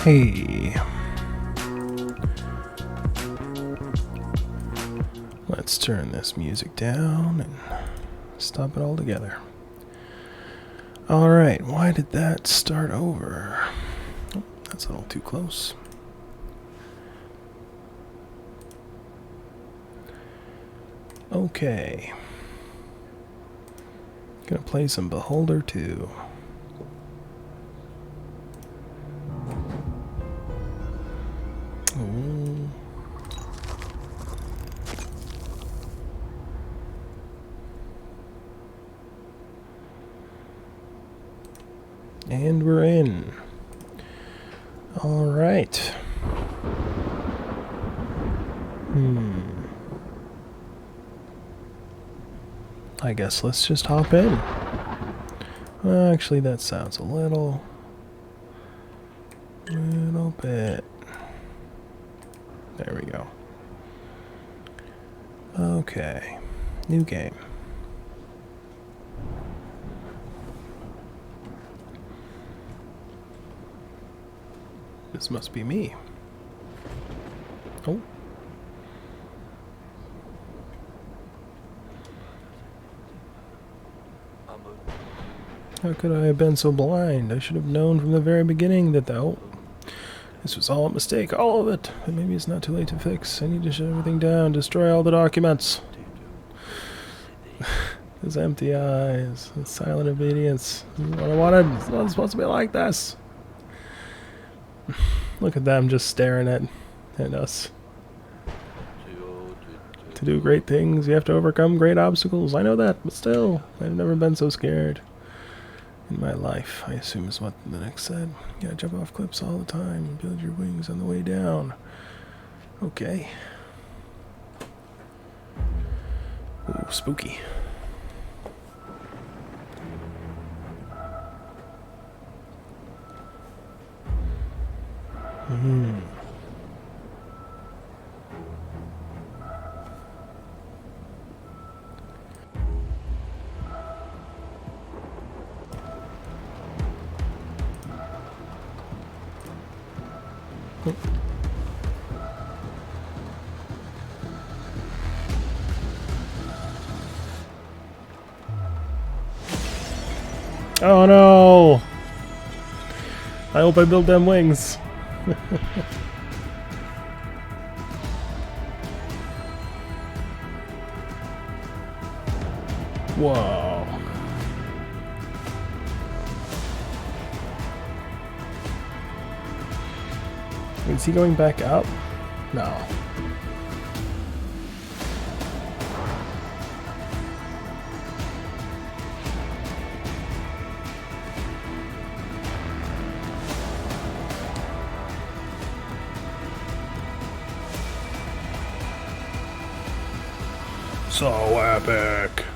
Hey, let's turn this music down and stop it all together. Alright, why did that start over? Oh, that's a little too close. Okay. Gonna play some Beholder 2. Ooh. And we're in. Alright. I guess let's just hop in. Well, actually, that sounds a little bit. There we go. Okay. New game. This must be me. Oh. How could I have been so blind? I should have known from the very beginning that this was all a mistake, all of it. But maybe it's not too late to fix. I need to shut everything down, destroy all the documents. His empty eyes, his silent obedience. This is what I wanted. It's not supposed to be like this. Look at them just staring at us. To do great things, you have to overcome great obstacles. I know that, but still, I've never been so scared in my life, I assume is what the next said. You gotta jump off cliffs all the time and build your wings on the way down. Okay. Ooh, spooky. Oh no! I hope I build them wings. Whoa. Is he going back up? No. So epic.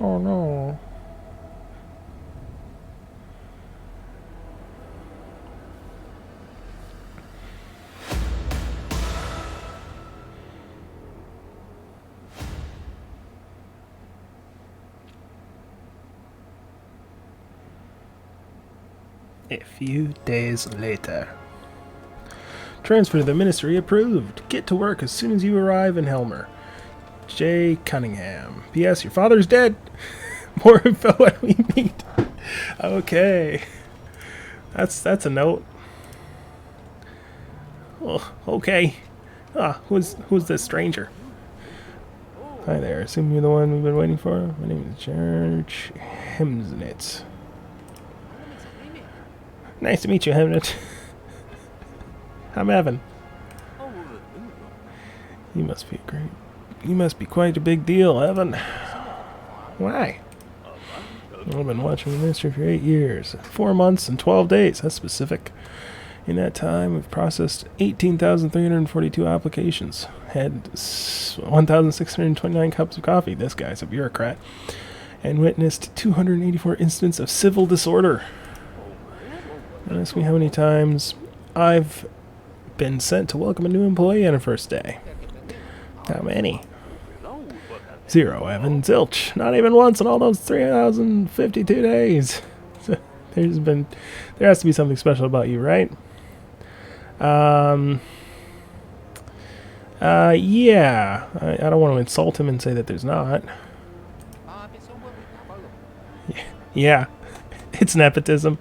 Oh no. A few days later. Transfer to the ministry approved. Get to work as soon as you arrive in Helmer. J. Cunningham. P.S. Your father's dead. More info when we meet. Okay. That's a note. Oh, okay. Who's this stranger? Hi there. Assume you're the one we've been waiting for. My name is George Hemsnitz. Nice to meet you, Hemsnitz. I'm Evan. You must be quite a big deal, Evan. Why? I've been watching the ministry for 8 years. 4 months and 12 days. That's specific. In that time, we've processed 18,342 applications. Had 1,629 cups of coffee. This guy's a bureaucrat. And witnessed 284 incidents of civil disorder. Don't ask me how many times I've been sent to welcome a new employee on her first day. How many? Zero, Evan. Zilch. Not even once in all those 3,052 days. There has to be something special about you, right? Yeah. I don't want to insult him and say that there's not. Yeah. It's nepotism.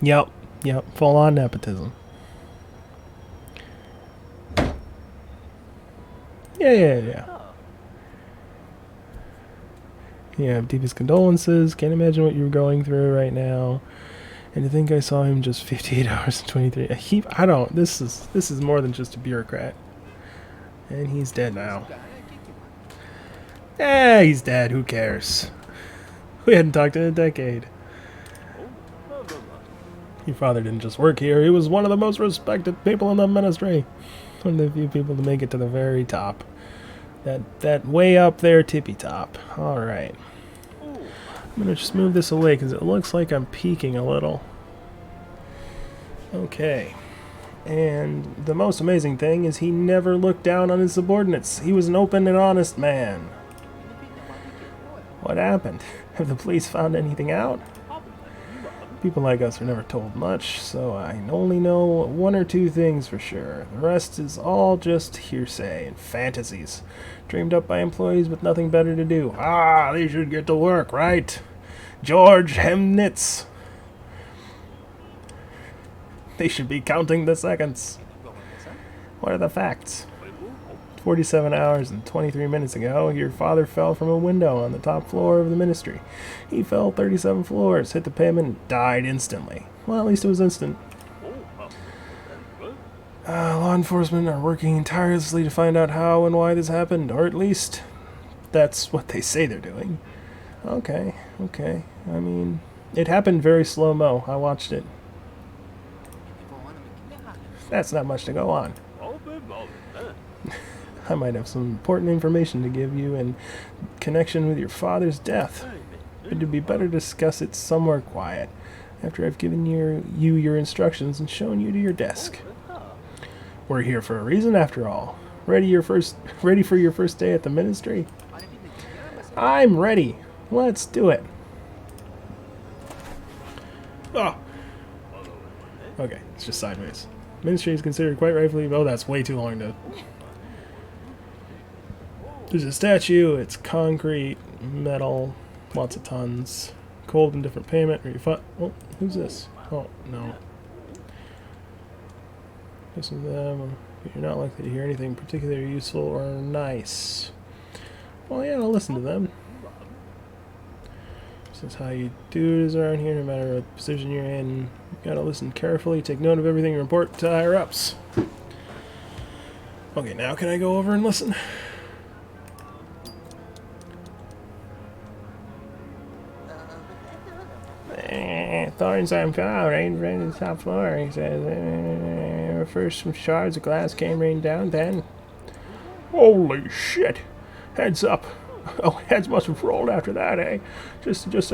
Yep. Full on nepotism. Yeah. Yeah, deepest condolences. Can't imagine what you're going through right now. And to think I saw him just 58 hours and 23. I don't. This is more than just a bureaucrat. And he's dead now. He's dead. Who cares? We hadn't talked in a decade. Your father didn't just work here. He was one of the most respected people in the ministry. One of the few people to make it to the very top. That way up there, tippy top. Alright. I'm going to just move this away because it looks like I'm peeking a little. Okay. And the most amazing thing is he never looked down on his subordinates. He was an open and honest man. What happened? Have the police found anything out? People like us are never told much, so I only know one or two things for sure. The rest is all just hearsay and fantasies, dreamed up by employees with nothing better to do. They should get to work, right? George Hemnitz. They should be counting the seconds. What are the facts? 47 hours and 23 minutes ago, your father fell from a window on the top floor of the ministry. He fell 37 floors, hit the pavement, and died instantly. Well, at least it was instant. Law enforcement are working tirelessly to find out how and why this happened, or at least that's what they say they're doing. Okay. I mean, it happened very slow-mo. I watched it. That's not much to go on. I might have some important information to give you in connection with your father's death. It would be better to discuss it somewhere quiet, after I've given you your instructions and shown you to your desk. We're here for a reason, after all. Ready for your first day at the ministry? I'm ready. Let's do it. Oh. Okay, it's just sideways. Ministry is considered quite rightfully... Oh, that's way too long to... There's a statue, it's concrete, metal, lots of tons, cold and different payment. Oh, who's this? Oh, no. Listen to them. You're not likely to hear anything particularly useful or nice. Well, yeah, I'll listen to them. This is how you do it around here, no matter what position you're in. You gotta listen carefully, take note of everything, and report to higher ups. Okay, now can I go over and listen? Thorns on fire, rain from the top floor. He says, first some shards of glass came raining down, then... Holy shit! Heads up. Oh, heads must have rolled after that, eh? Just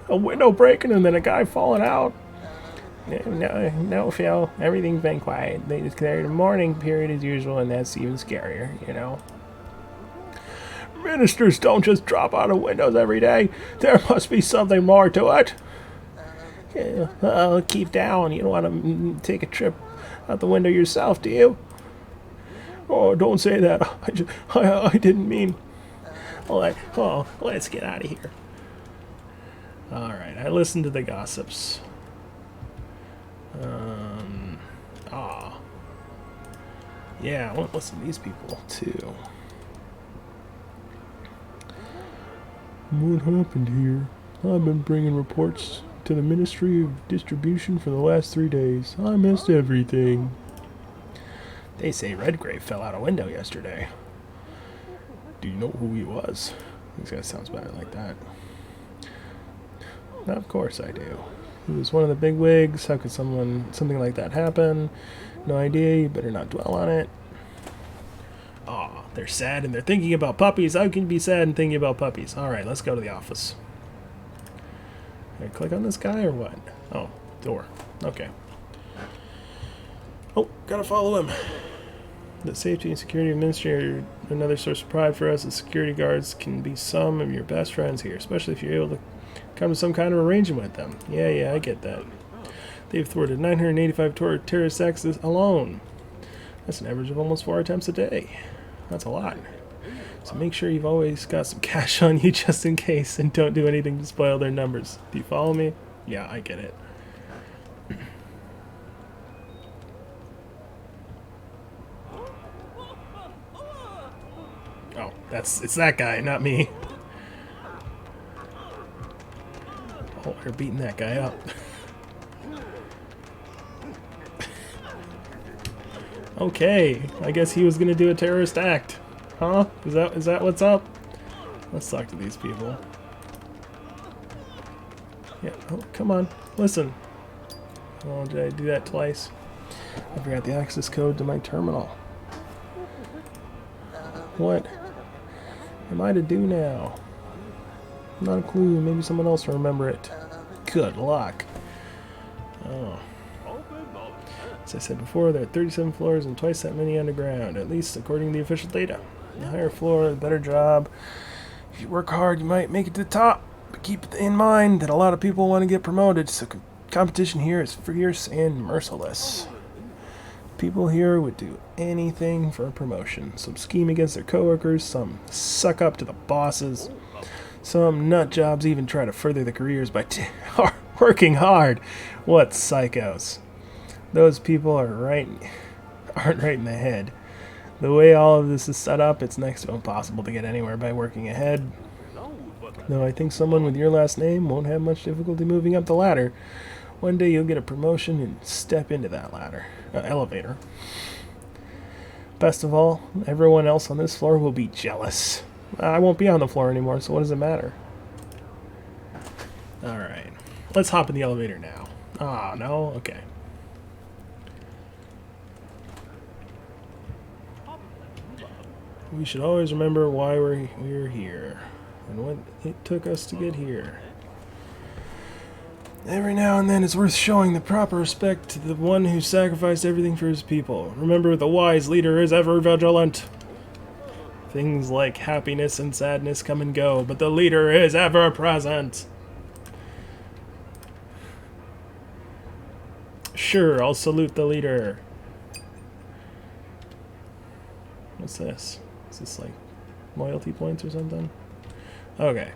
a window breaking and then a guy falling out. No, Phil. Everything's been quiet. They declared a mourning period as usual, and that's even scarier, you know. Ministers don't just drop out of windows every day. There must be something more to it. Keep down. You don't want to take a trip out the window yourself, do you? Oh, don't say that. I didn't mean... let's get out of here. Alright, I listened to the gossips. Yeah, I want to listen to these people, too. What happened here? I've been bringing reports to the Ministry of Distribution for the last 3 days. I missed everything. They say Redgrave fell out a window yesterday. Do you know who he was? This guy sounds better like that. Of course I do. He was one of the big wigs. How could something like that happen? No idea. You better not dwell on it. Aw, they're sad and they're thinking about puppies. How can you be sad and thinking about puppies? Alright, let's go to the office. Can I click on this guy or what? Oh, door. Okay. Oh, gotta follow him. The safety and security of ministry are another source of pride for us. The security guards can be some of your best friends here, especially if you're able to come to some kind of arrangement with them. Yeah, I get that. They've thwarted 985 terrorist acts alone. That's an average of almost 4 attempts a day. That's a lot. So make sure you've always got some cash on you just in case, and don't do anything to spoil their numbers. Do you follow me? Yeah, I get it. Oh, it's that guy, not me. Oh, we're beating that guy up. Okay, I guess he was gonna do a terrorist act. Huh? Is that what's up? Let's talk to these people. Yeah, oh, come on, listen. Oh, did I do that twice? I forgot the access code to my terminal. What am I to do now? Not a clue. Maybe someone else will remember it. Good luck. Oh. As I said before, there are 37 floors and twice that many underground, at least according to the official data. The higher floor, the better job. If you work hard, you might make it to the top. But keep in mind that a lot of people want to get promoted, so competition here is fierce and merciless. People here would do anything for a promotion. Some scheme against their coworkers, some suck up to the bosses. Some nut jobs even try to further their careers by working hard. What psychos. Those people aren't right in the head. The way all of this is set up, it's next to impossible to get anywhere by working ahead. Though I think someone with your last name won't have much difficulty moving up the ladder. One day you'll get a promotion and step into that elevator. Best of all, everyone else on this floor will be jealous. I won't be on the floor anymore, so what does it matter? Alright, let's hop in the elevator now. Ah, no? Okay. We should always remember why we're here, and what it took us to get here. Every now and then it's worth showing the proper respect to the one who sacrificed everything for his people. Remember, the wise leader is ever vigilant. Things like happiness and sadness come and go, but the leader is ever present. Sure, I'll salute the leader. What's this? Is this like loyalty points or something? Okay.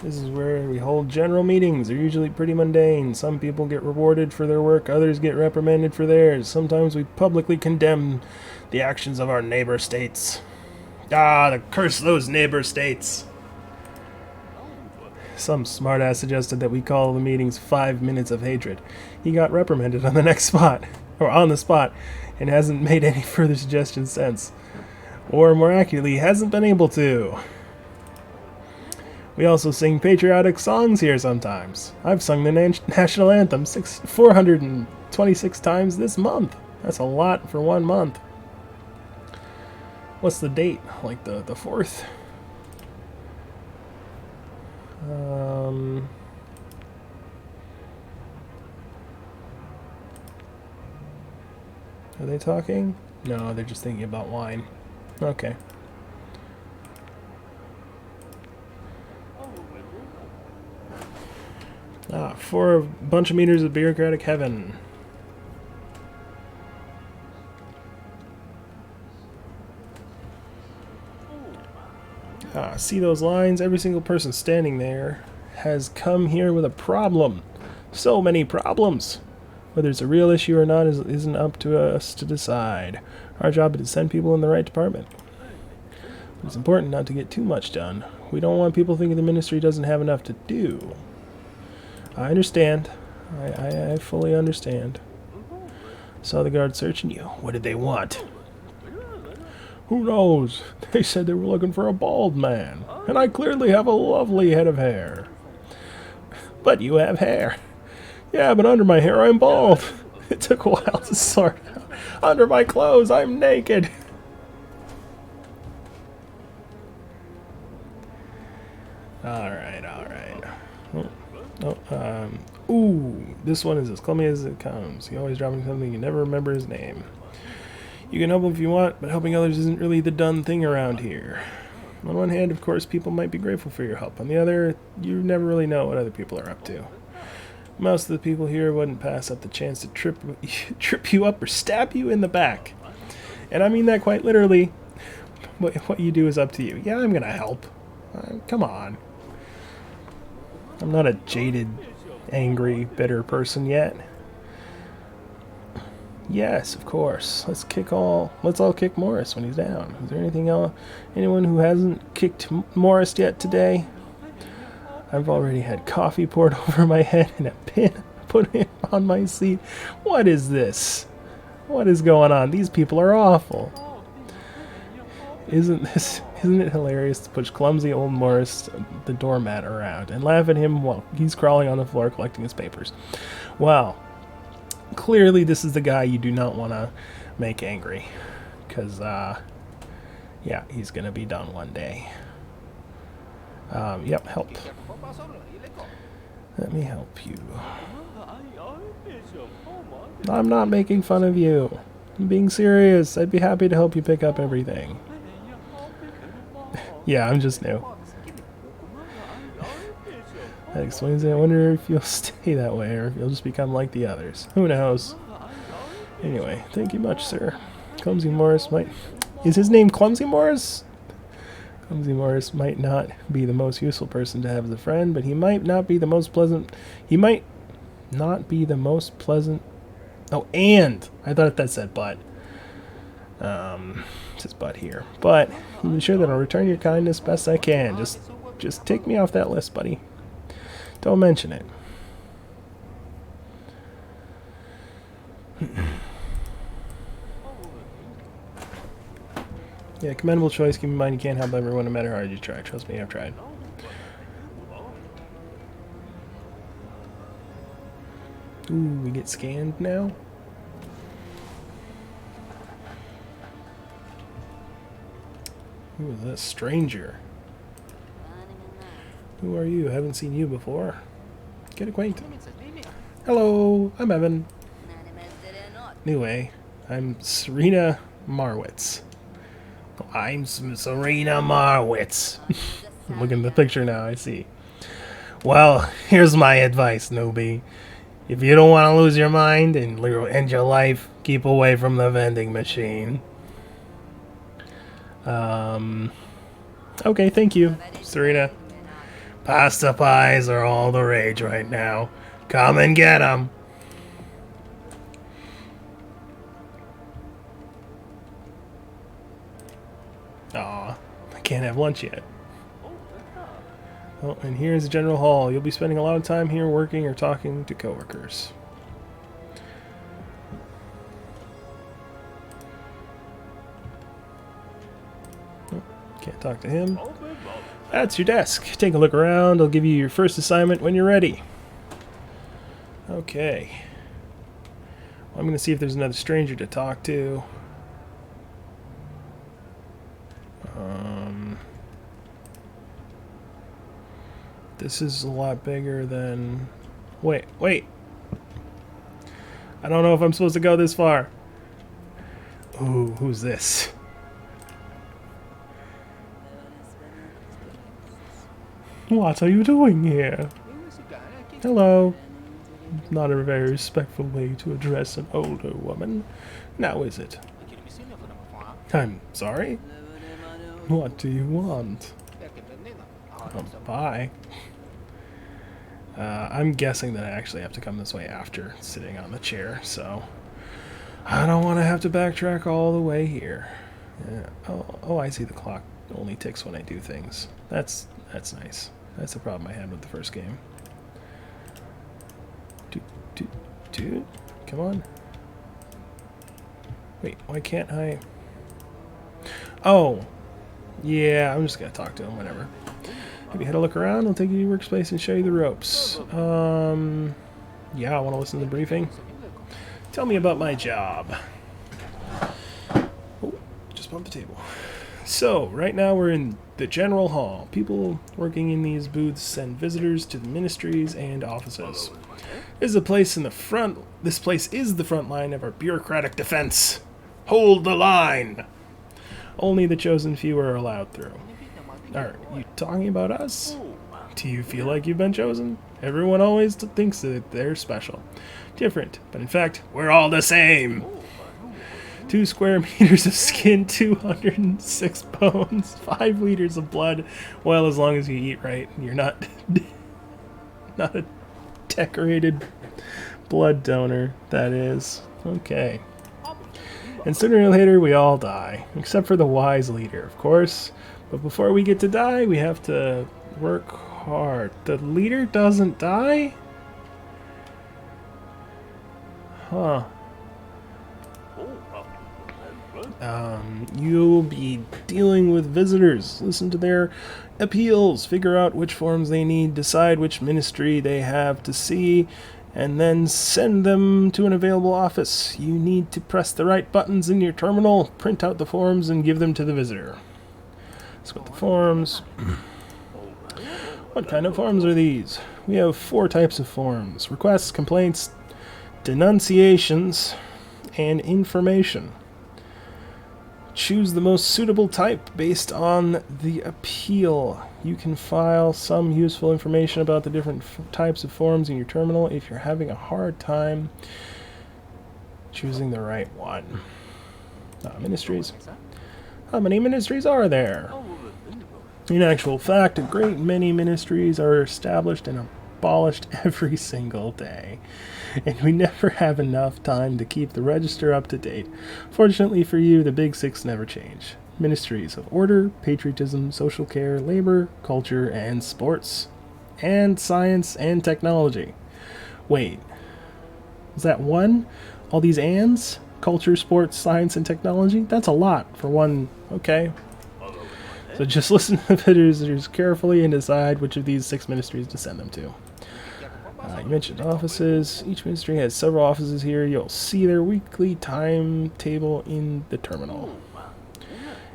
This is where we hold general meetings. They're usually pretty mundane. Some people get rewarded for their work, others get reprimanded for theirs. Sometimes we publicly condemn the actions of our neighbor states. Ah, curse those neighbor states. Some smartass suggested that we call the meetings 5 minutes of hatred. He got reprimanded on the next spot, or on the spot, and hasn't made any further suggestions since. Or more accurately, hasn't been able to. We also sing patriotic songs here sometimes. I've sung the national anthem 426 times this month. That's a lot for 1 month. What's the date? Like the 4th? Are they talking? No, they're just thinking about wine. Okay. For a bunch of meters of bureaucratic heaven. See those lines? Every single person standing there has come here with a problem. So many problems. Whether it's a real issue or not isn't up to us to decide. Our job is to send people in the right department. But it's important not to get too much done. We don't want people thinking the ministry doesn't have enough to do. I understand. I fully understand. Saw the guard searching you. What did they want? Who knows? They said they were looking for a bald man. And I clearly have a lovely head of hair. But you have hair. Yeah, but under my hair I'm bald. It took a while to sort out. Under my clothes I'm naked. Alright. Ooh, this one is as clumsy as it comes. He always dropping something, you never remember his name. You can help him if you want, but helping others isn't really the done thing around here. On one hand, of course, people might be grateful for your help. On the other, you never really know what other people are up to. Most of the people here wouldn't pass up the chance to trip you up or stab you in the back. And I mean that quite literally. What you do is up to you. Yeah, I'm gonna help. Come on. I'm not a jaded, angry, bitter person yet. Yes, of course. Let's all kick Morris when he's down. Is there anything else? Anyone who hasn't kicked Morris yet today? I've already had coffee poured over my head and a pin put in on my seat. What is this? What is going on? These people are awful. Isn't it hilarious to push clumsy old Morris, the doormat, around and laugh at him while he's crawling on the floor collecting his papers? Wow. Clearly this is the guy you do not want to make angry. Because, yeah, he's going to be done one day. Yep, help. Let me help you. I'm not making fun of you. I'm being serious. I'd be happy to help you pick up everything. Yeah, I'm just new. That explains it. I wonder if you'll stay that way or if you'll just become like the others. Who knows? Anyway, thank you much, sir. Clumsy Morris might... Is his name Clumsy Morris? Clumsy Morris might not be the most useful person to have as a friend, but he might not be the most pleasant... He might not be the most pleasant... Oh, and! I thought that said but. It says but here. But, I'm sure that I'll return your kindness best I can. Just take me off that list, buddy. Don't mention it. Yeah, commendable choice. Keep in mind you can't help everyone no matter how hard you try. Trust me, I've tried. Ooh, we get scanned now? Who is this stranger? Who are you? Haven't seen you before. Get acquainted. Hello, I'm Evan. Anyway, I'm Serena Marwitz. I'm Serena Marwitz. I'm looking at the picture now, I see. Well, here's my advice, newbie. If you don't want to lose your mind and end your life, keep away from the vending machine. Okay, thank you, Serena. Pasta pies are all the rage right now. Come and get them. Aw, I can't have lunch yet. Oh, and here's the general hall. You'll be spending a lot of time here working or talking to coworkers. Oh, can't talk to him. That's your desk. Take a look around. I'll give you your first assignment when you're ready. Okay. Well, I'm going to see if there's another stranger to talk to. This is a lot bigger than... Wait. I don't know if I'm supposed to go this far. Ooh, who's this? What are you doing here? Hello. Not a very respectful way to address an older woman. Now is it? I'm sorry? What do you want? Bye. I'm guessing that I actually have to come this way after sitting on the chair, so I don't want to have to backtrack all the way here. Yeah. Oh, I see the clock only ticks when I do things. That's nice. That's the problem I had with the first game. Dude, come on. Wait, why can't I? Oh, yeah, I'm just gonna talk to him, whatever. Have you had a look around? I'll take you to your workspace and show you the ropes. Yeah, I want to listen to the briefing. Tell me about my job. Oh, just bumped the table. So, right now we're in the general hall. People working in these booths send visitors to the ministries and offices. This is a place in the front. This place is the front line of our bureaucratic defense. Hold the line. Only the chosen few are allowed through. Are you talking about us? Do you feel like you've been chosen? Everyone always thinks that they're special, different, but in fact, we're all the same. 2 square meters of skin, 206 bones, 5 liters of blood. Well, as long as you eat right, you're not not a decorated blood donor, that is. Okay. And sooner or later, we all die, except for the wise leader, of course. But before we get to die, we have to work hard. The leader doesn't die? Huh. You'll be dealing with visitors. Listen to their appeals. Figure out which forms they need. Decide which ministry they have to see. And then send them to an available office. You need to press the right buttons in your terminal, print out the forms, and give them to the visitor. Let's go with the forms. What kind of forms are these? We have 4 types of forms: requests, complaints, denunciations, and information. Choose the most suitable type based on the appeal. You can file some useful information about the different types of forms in your terminal if you're having a hard time choosing the right one. Ministries. How many ministries are there? In actual fact, a great many ministries are established and abolished every single day, and we never have enough time to keep the register up to date. Fortunately for you, the big 6 never change. Ministries of order, patriotism, social care, labor, culture, and sports, and science and technology. Wait, is that one? All these ands? Culture, sports, science, and technology? That's a lot for one. Okay. So just listen to the visitors carefully and decide which of these 6 ministries to send them to. You mentioned offices. Each ministry has several offices here. You'll see their weekly timetable in the terminal.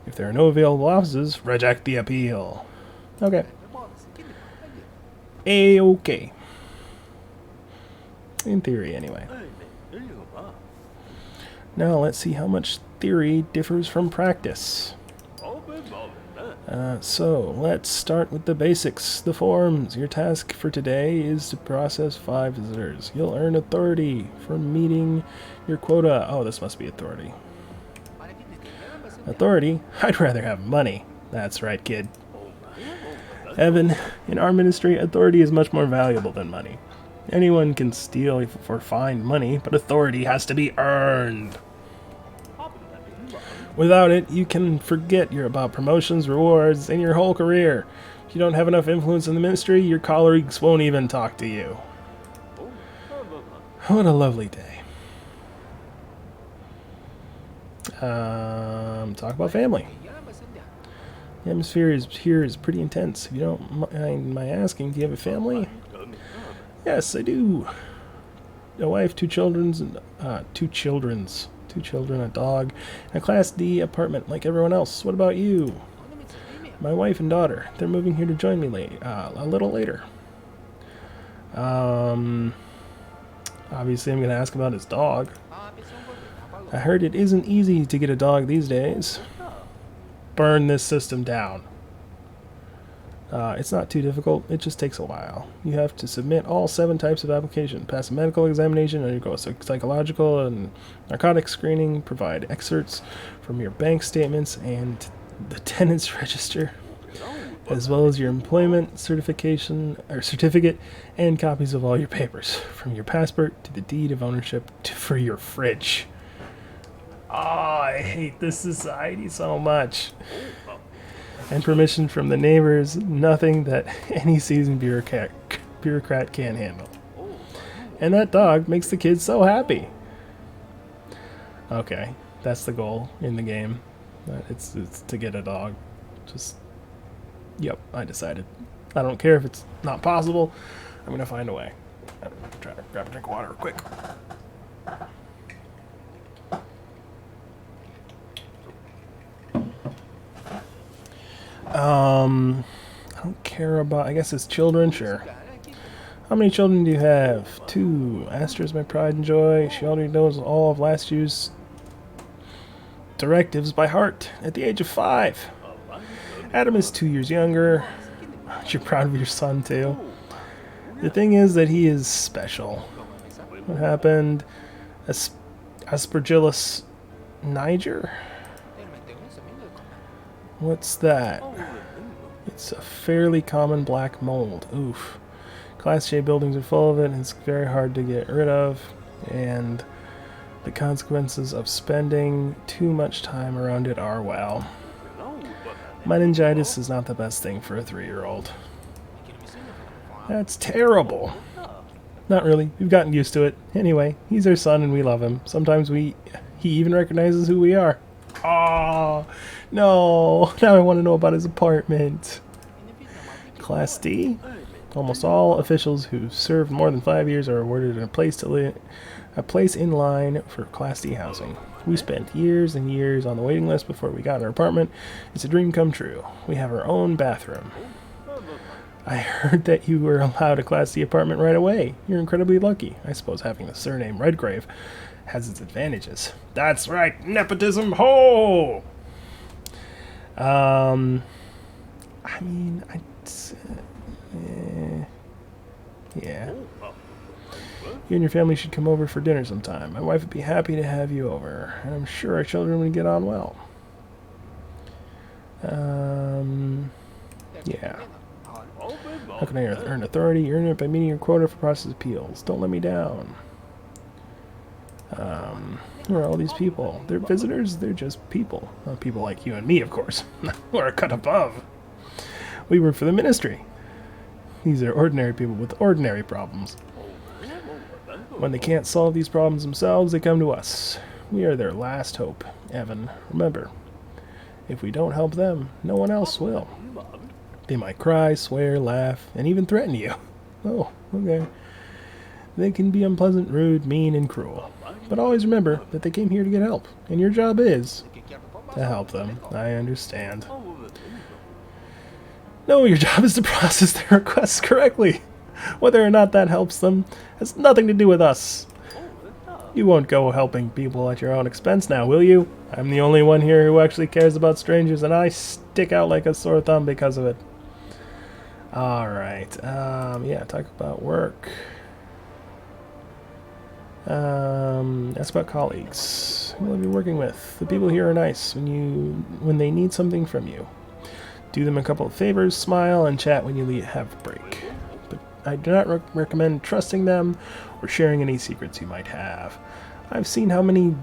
If there are no available offices, reject the appeal. Okay. A-okay. In theory, anyway. Now let's see how much theory differs from practice. So, let's start with the basics. The forms. Your task for today is to process 5 visitors. You'll earn authority for meeting your quota. Oh, this must be authority. Authority? I'd rather have money. That's right, kid. Evan, in our ministry, authority is much more valuable than money. Anyone can steal or find money, but authority has to be earned. Without it, you can forget you're about promotions, rewards, and your whole career. If you don't have enough influence in the ministry, your colleagues won't even talk to you. What a lovely day. Talk about family. The atmosphere here is pretty intense. If you don't mind my asking, do you have a family? Yes, I do. A wife, 2 children, a dog, and a Class D apartment like everyone else. What about you? My wife and daughter. They're moving here to join me a little later. Obviously I'm going to ask about his dog. I heard it isn't easy to get a dog these days. Burn this system down. It's not too difficult, it just takes a while. You have to submit all 7 types of application, pass a medical examination, undergo psychological and narcotics screening, provide excerpts from your bank statements and the tenant's register, as well as your employment certificate and copies of all your papers, from your passport to the deed of ownership for your fridge. Oh, I hate this society so much. And permission from the neighbors, nothing that any seasoned bureaucrat can't handle. And that dog makes the kids so happy. Okay, that's the goal in the game. It's to get a dog. Yep, I decided. I don't care if it's not possible. I'm gonna find a way. I'm gonna try to grab a drink of water real quick. I don't care about, I guess it's children, sure. How many children do you have? 2. Astra's my pride and joy. She already knows all of last year's directives by heart at the age of 5. Adam is 2 years younger. You're proud of your son, too. The thing is that he is special. What happened? Aspergillus niger? What's that? It's a fairly common black mold. Oof. Class J buildings are full of it, and it's very hard to get rid of. And the consequences of spending too much time around it are, well, meningitis is not the best thing for a 3-year-old. That's terrible. Not really. We've gotten used to it. Anyway, he's our son and we love him. Sometimes he even recognizes who we are. Oh, no. Now I want to know about his apartment. Class D. Almost all officials who served more than 5 years are awarded a place in line for Class D housing. We spent years and years on the waiting list before we got our apartment. It's a dream come true. We have our own bathroom. I heard that you were allowed a Class D apartment right away. You're incredibly lucky. I suppose having the surname Redgrave has its advantages. That's right, nepotism, ho! I mean, yeah. You and your family should come over for dinner sometime. My wife would be happy to have you over, and I'm sure our children would get on well. Yeah. How can I earn authority? You earn it by meeting your quota for process appeals. Don't let me down. Who are all these people? They're visitors? They're just people. Not people like you and me, of course. We're a cut above. We work for the ministry. These are ordinary people with ordinary problems. When they can't solve these problems themselves, they come to us. We are their last hope, Evan. Remember, if we don't help them, no one else will. They might cry, swear, laugh, and even threaten you. Oh, okay. They can be unpleasant, rude, mean, and cruel. But always remember that they came here to get help, and your job is to help them. I understand. No, your job is to process their requests correctly. Whether or not that helps them has nothing to do with us. You won't go helping people at your own expense now, will you? I'm the only one here who actually cares about strangers, and I stick out like a sore thumb because of it. Alright, yeah, talk about work. Ask about colleagues. Who will you be working with? The people here are nice when they need something from you. Do them a couple of favors, smile, and chat when you have a break. But I do not recommend trusting them or sharing any secrets you might have. I've seen how many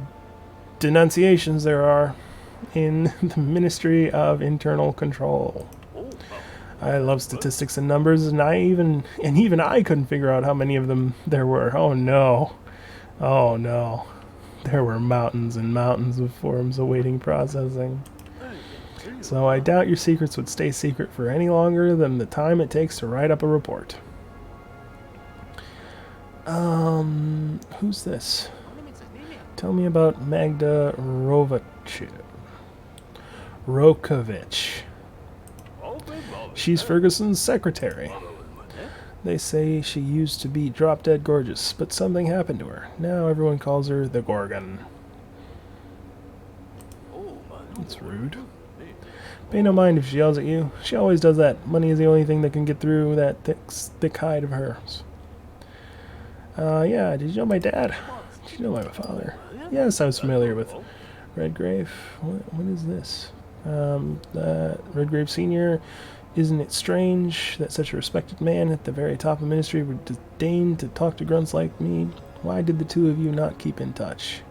denunciations there are in the Ministry of Internal Control. I love statistics and numbers, and even I couldn't figure out how many of them there were. Oh no. Oh no. There were mountains and mountains of forms awaiting processing. So I doubt your secrets would stay secret for any longer than the time it takes to write up a report. Who's this? Tell me about Magda Rokovich. She's Ferguson's secretary. They say she used to be drop-dead gorgeous, but something happened to her. Now everyone calls her the Gorgon. That's rude. Pay no mind if she yells at you. She always does that. Money is the only thing that can get through that thick hide of hers. Yeah, did you know my dad? Did you know my father? Yes, I was familiar with Redgrave. What is this? Redgrave Sr., isn't it strange that such a respected man at the very top of ministry would disdain to talk to grunts like me? Why did the two of you not keep in touch?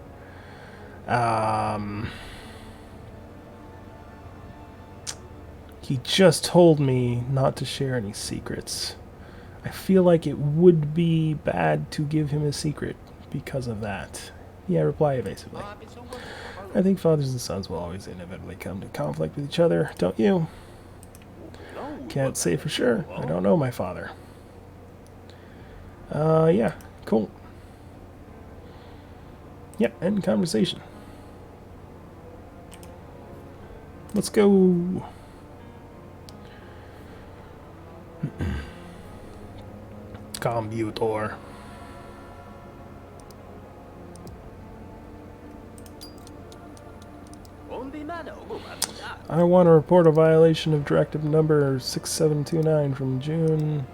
He just told me not to share any secrets. I feel like it would be bad to give him a secret because of that. Yeah, reply evasively. I think fathers and sons will always inevitably come to conflict with each other, don't you? Can't say for sure. I don't know my father. Yeah, cool. Yeah, end conversation. Let's go. Computer. I want to report a violation of Directive Number 6729 from June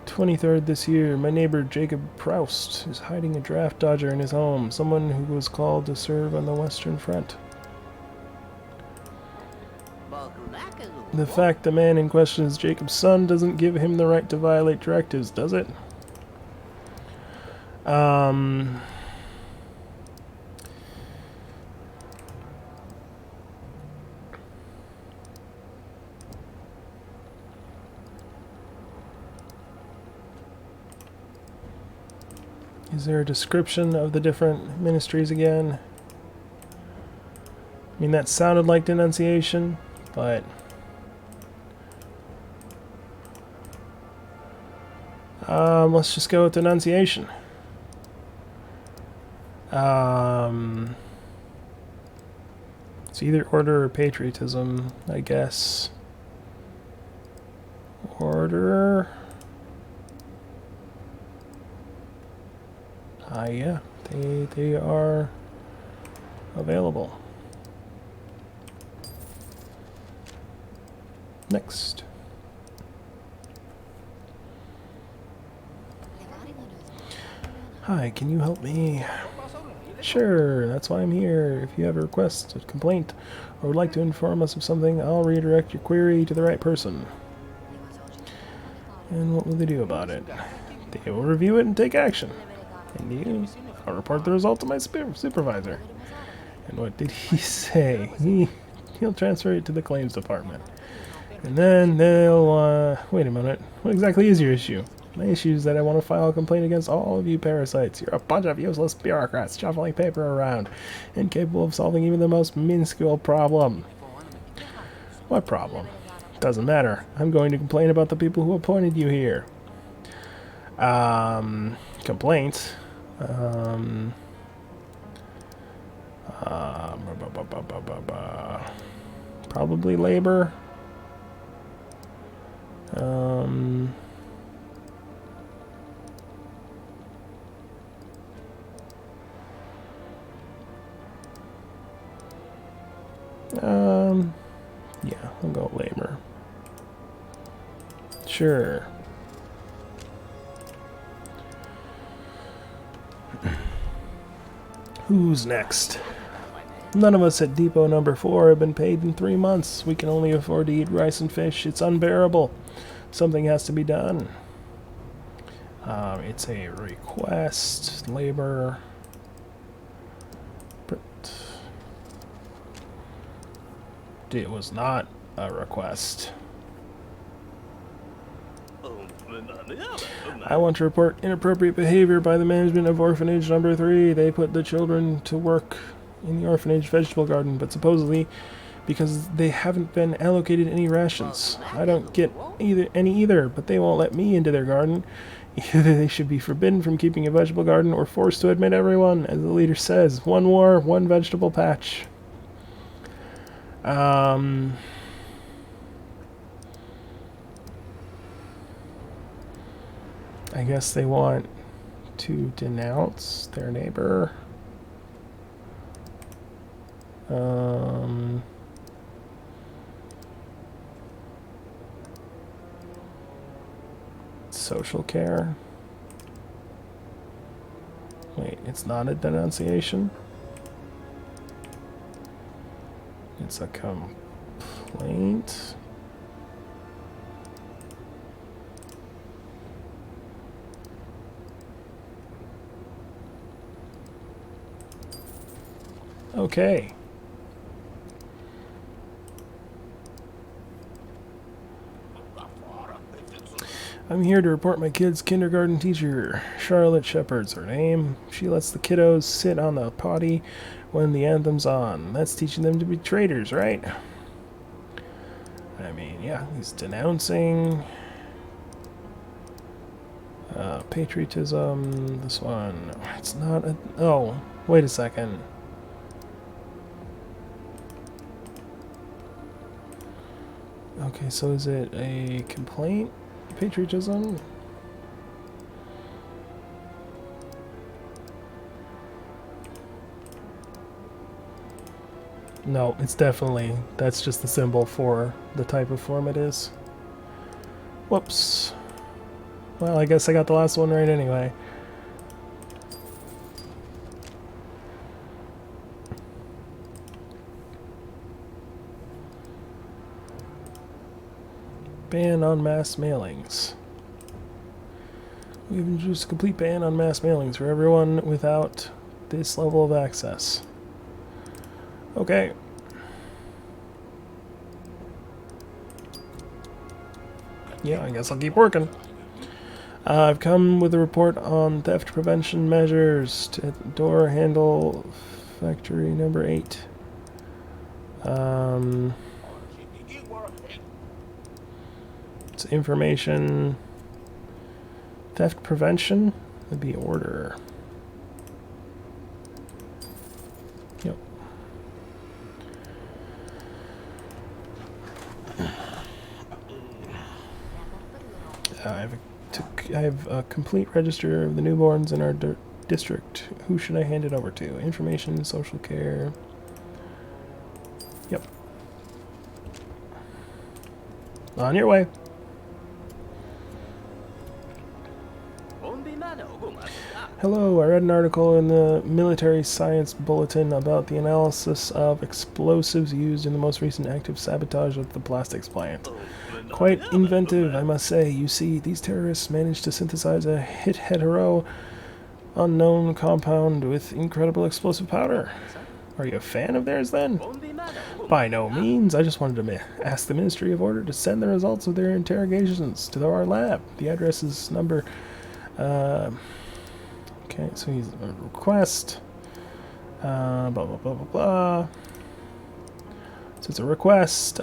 23rd this year. My neighbor Jacob Proust is hiding a draft dodger in his home, someone who was called to serve on the Western Front. The fact the man in question is Jacob's son doesn't give him the right to violate directives, does it? Is there a description of the different ministries again? I mean, that sounded like denunciation, but... let's just go with denunciation. It's either order or patriotism, I guess. Order... yeah, they are available. Next. Hi, can you help me? Sure, that's why I'm here. If you have a request, a complaint, or would like to inform us of something, I'll redirect your query to the right person. And what will they do about it? They will review it and take action. And I'll report the result to my supervisor. And what did he say? He'll transfer it to the claims department. And then they'll, wait a minute. What exactly is your issue? My issue is that I want to file a complaint against all of you parasites. You're a bunch of useless bureaucrats shuffling paper around, incapable of solving even the most minuscule problem. What problem? Doesn't matter. I'm going to complain about the people who appointed you here. Complaint. Probably labor. Yeah, I'll go labor. Sure. Who's next? None of us at Depot Number 4 have been paid in 3 months. We can only afford to eat rice and fish. It's unbearable. Something has to be done. It's a request. Labor. It was not a request. I want to report inappropriate behavior by the management of Orphanage Number 3. They put the children to work in the orphanage vegetable garden, but supposedly because they haven't been allocated any rations. I don't get any either, but they won't let me into their garden. Either they should be forbidden from keeping a vegetable garden or forced to admit everyone. As the leader says, one war, one vegetable patch. I guess they want to denounce their neighbor. Social care. Wait, it's not a denunciation? It's a complaint. Okay. I'm here to report my kid's kindergarten teacher. Charlotte Shepard's her name. She lets the kiddos sit on the potty when the anthem's on. That's teaching them to be traitors, right? I mean, yeah, he's denouncing patriotism. This one, it's not a... Oh, wait a second. Okay, so is it a complaint? Patriotism? No, it's definitely, that's just the symbol for the type of form it is. Whoops. Well, I guess I got the last one right anyway. Ban on mass mailings. We've introduced a complete ban on mass mailings for everyone without this level of access. Okay. Yeah, I guess I'll keep working. I've come with a report on theft prevention measures to door handle factory number 8. It's information. Theft prevention would be order. Yep. I have a complete register of the newborns in our district. Who should I hand it over to? Information, social care. Yep. On your way. Hello, I read an article in the Military Science Bulletin about the analysis of explosives used in the most recent active sabotage of the plastics plant. Quite inventive, I must say. You see, these terrorists managed to synthesize a hetero unknown compound with incredible explosive powder. Are you a fan of theirs, then? By no means. I just wanted to ask the Ministry of Order to send the results of their interrogations to our lab. The address is number... okay, so he's a request. Blah, blah, blah, blah, blah. So it's a request.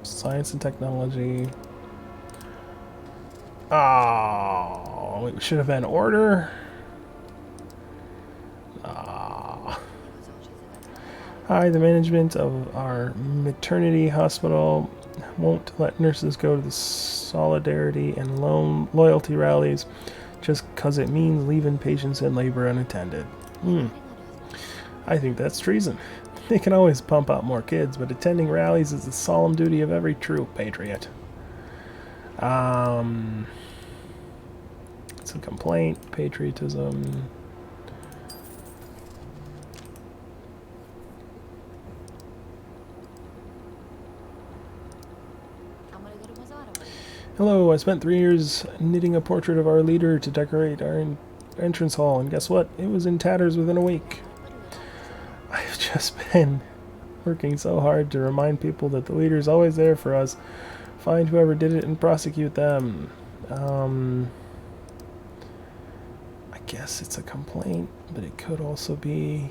Science and technology. Oh, it should have been order. Hi, the management of our maternity hospital won't let nurses go to the solidarity and loyalty rallies just because it means leaving patients in labor unattended. I think that's treason. They can always pump out more kids, but attending rallies is the solemn duty of every true patriot. It's a complaint, patriotism. Hello, I spent 3 years knitting a portrait of our leader to decorate our entrance hall, and guess what? It was in tatters within a week. I've just been working so hard to remind people that the leader's always there for us. Find whoever did it and prosecute them. I guess it's a complaint, but it could also be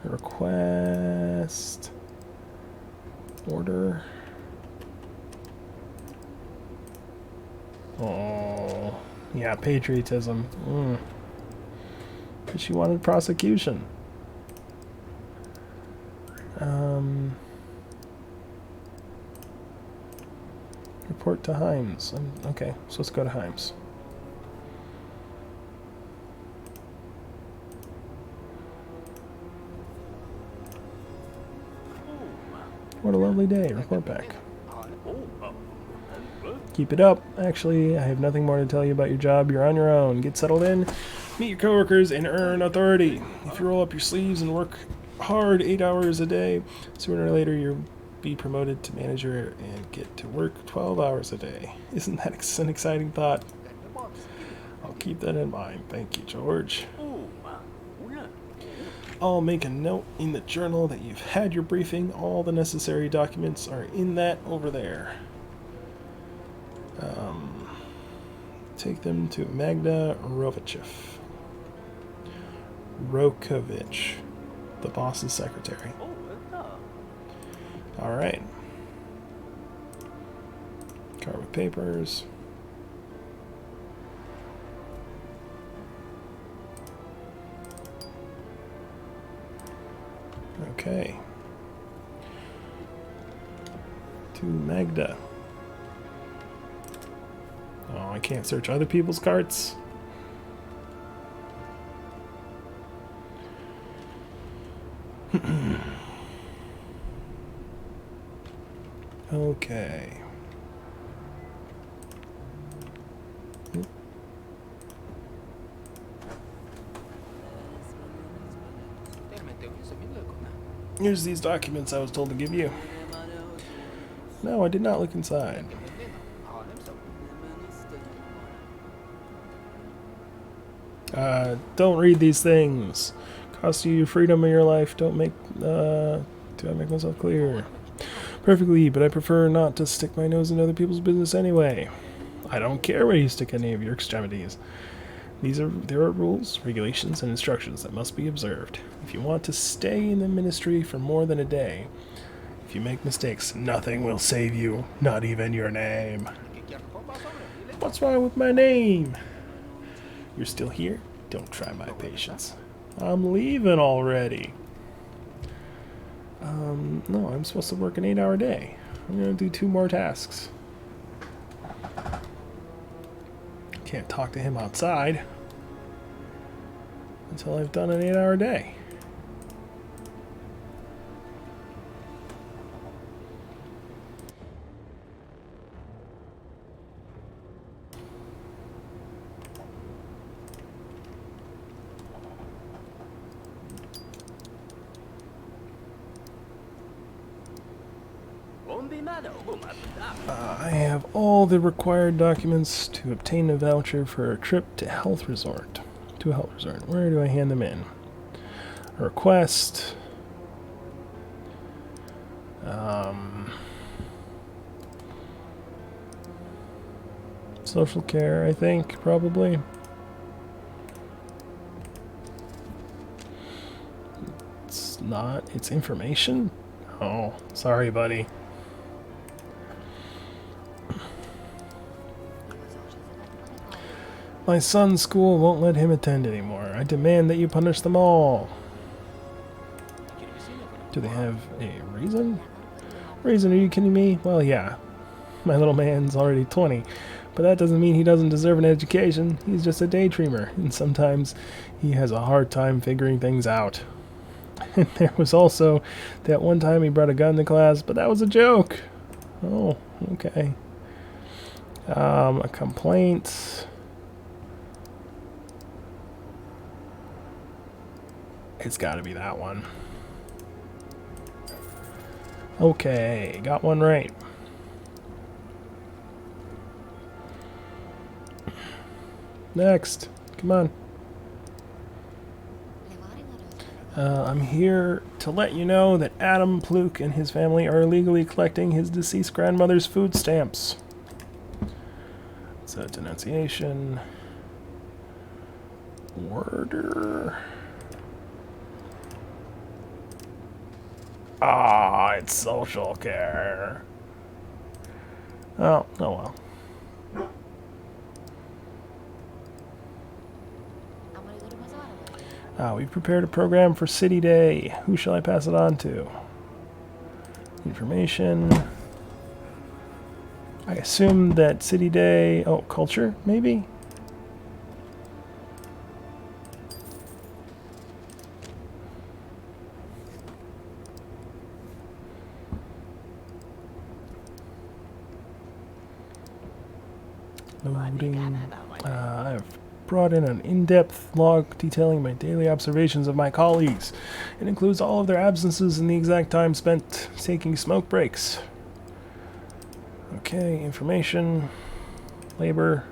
a request. Order. Oh, yeah, patriotism. But she wanted prosecution. Report to Himes. Okay, so let's go to Himes. What a lovely day. Report back. Keep it up. Actually, I have nothing more to tell you about your job. You're on your own. Get settled in, meet your coworkers, and earn authority. If you roll up your sleeves and work hard 8 hours a day, sooner or later you'll be promoted to manager and get to work 12 hours a day. Isn't that an exciting thought? I'll keep that in mind. Thank you, George. I'll make a note in the journal that you've had your briefing. All the necessary documents are in that over there. Take them to Magda Rokovich, the boss's secretary. Alright. Card with papers. Okay. To Magda. Oh, I can't search other people's carts. Okay. Here's these documents I was told to give you. No, I did not look inside. Don't read these things. Cost you your freedom of your life. Don't make, do I make myself clear? Perfectly, but I prefer not to stick my nose in other people's business anyway. I don't care where you stick any of your extremities. There are rules, regulations, and instructions that must be observed. If you want to stay in the ministry for more than a day, if you make mistakes, nothing will save you, not even your name. What's wrong with my name? You're still here? Don't try my patience. I'm leaving already. No, I'm supposed to work an 8-hour day. I'm gonna do 2 more tasks. Can't talk to him outside until I've done an 8-hour day. I have all the required documents to obtain a voucher for a trip to a health resort. Where do I hand them in? A request. Social care, I think, probably. It's not. It's information? Oh, sorry, buddy. My son's school won't let him attend anymore. I demand that you punish them all. Do they have a reason? Reason? Are you kidding me? Well, yeah. My little man's already 20. But that doesn't mean he doesn't deserve an education. He's just a daydreamer. And sometimes he has a hard time figuring things out. And there was also that one time he brought a gun to class, but that was a joke. Oh, okay. A complaint. It's got to be that one. Okay, got one right. Next, come on. I'm here to let you know that Adam Pluk and his family are illegally collecting his deceased grandmother's food stamps. So, denunciation. Order. Ah, it's social care. Oh well. We've prepared a program for City Day. Who shall I pass it on to? Information. I assume that City Day... Oh, culture, maybe? Loading. I've brought in an in-depth log detailing my daily observations of my colleagues. It includes all of their absences and the exact time spent taking smoke breaks. Okay, information, labor.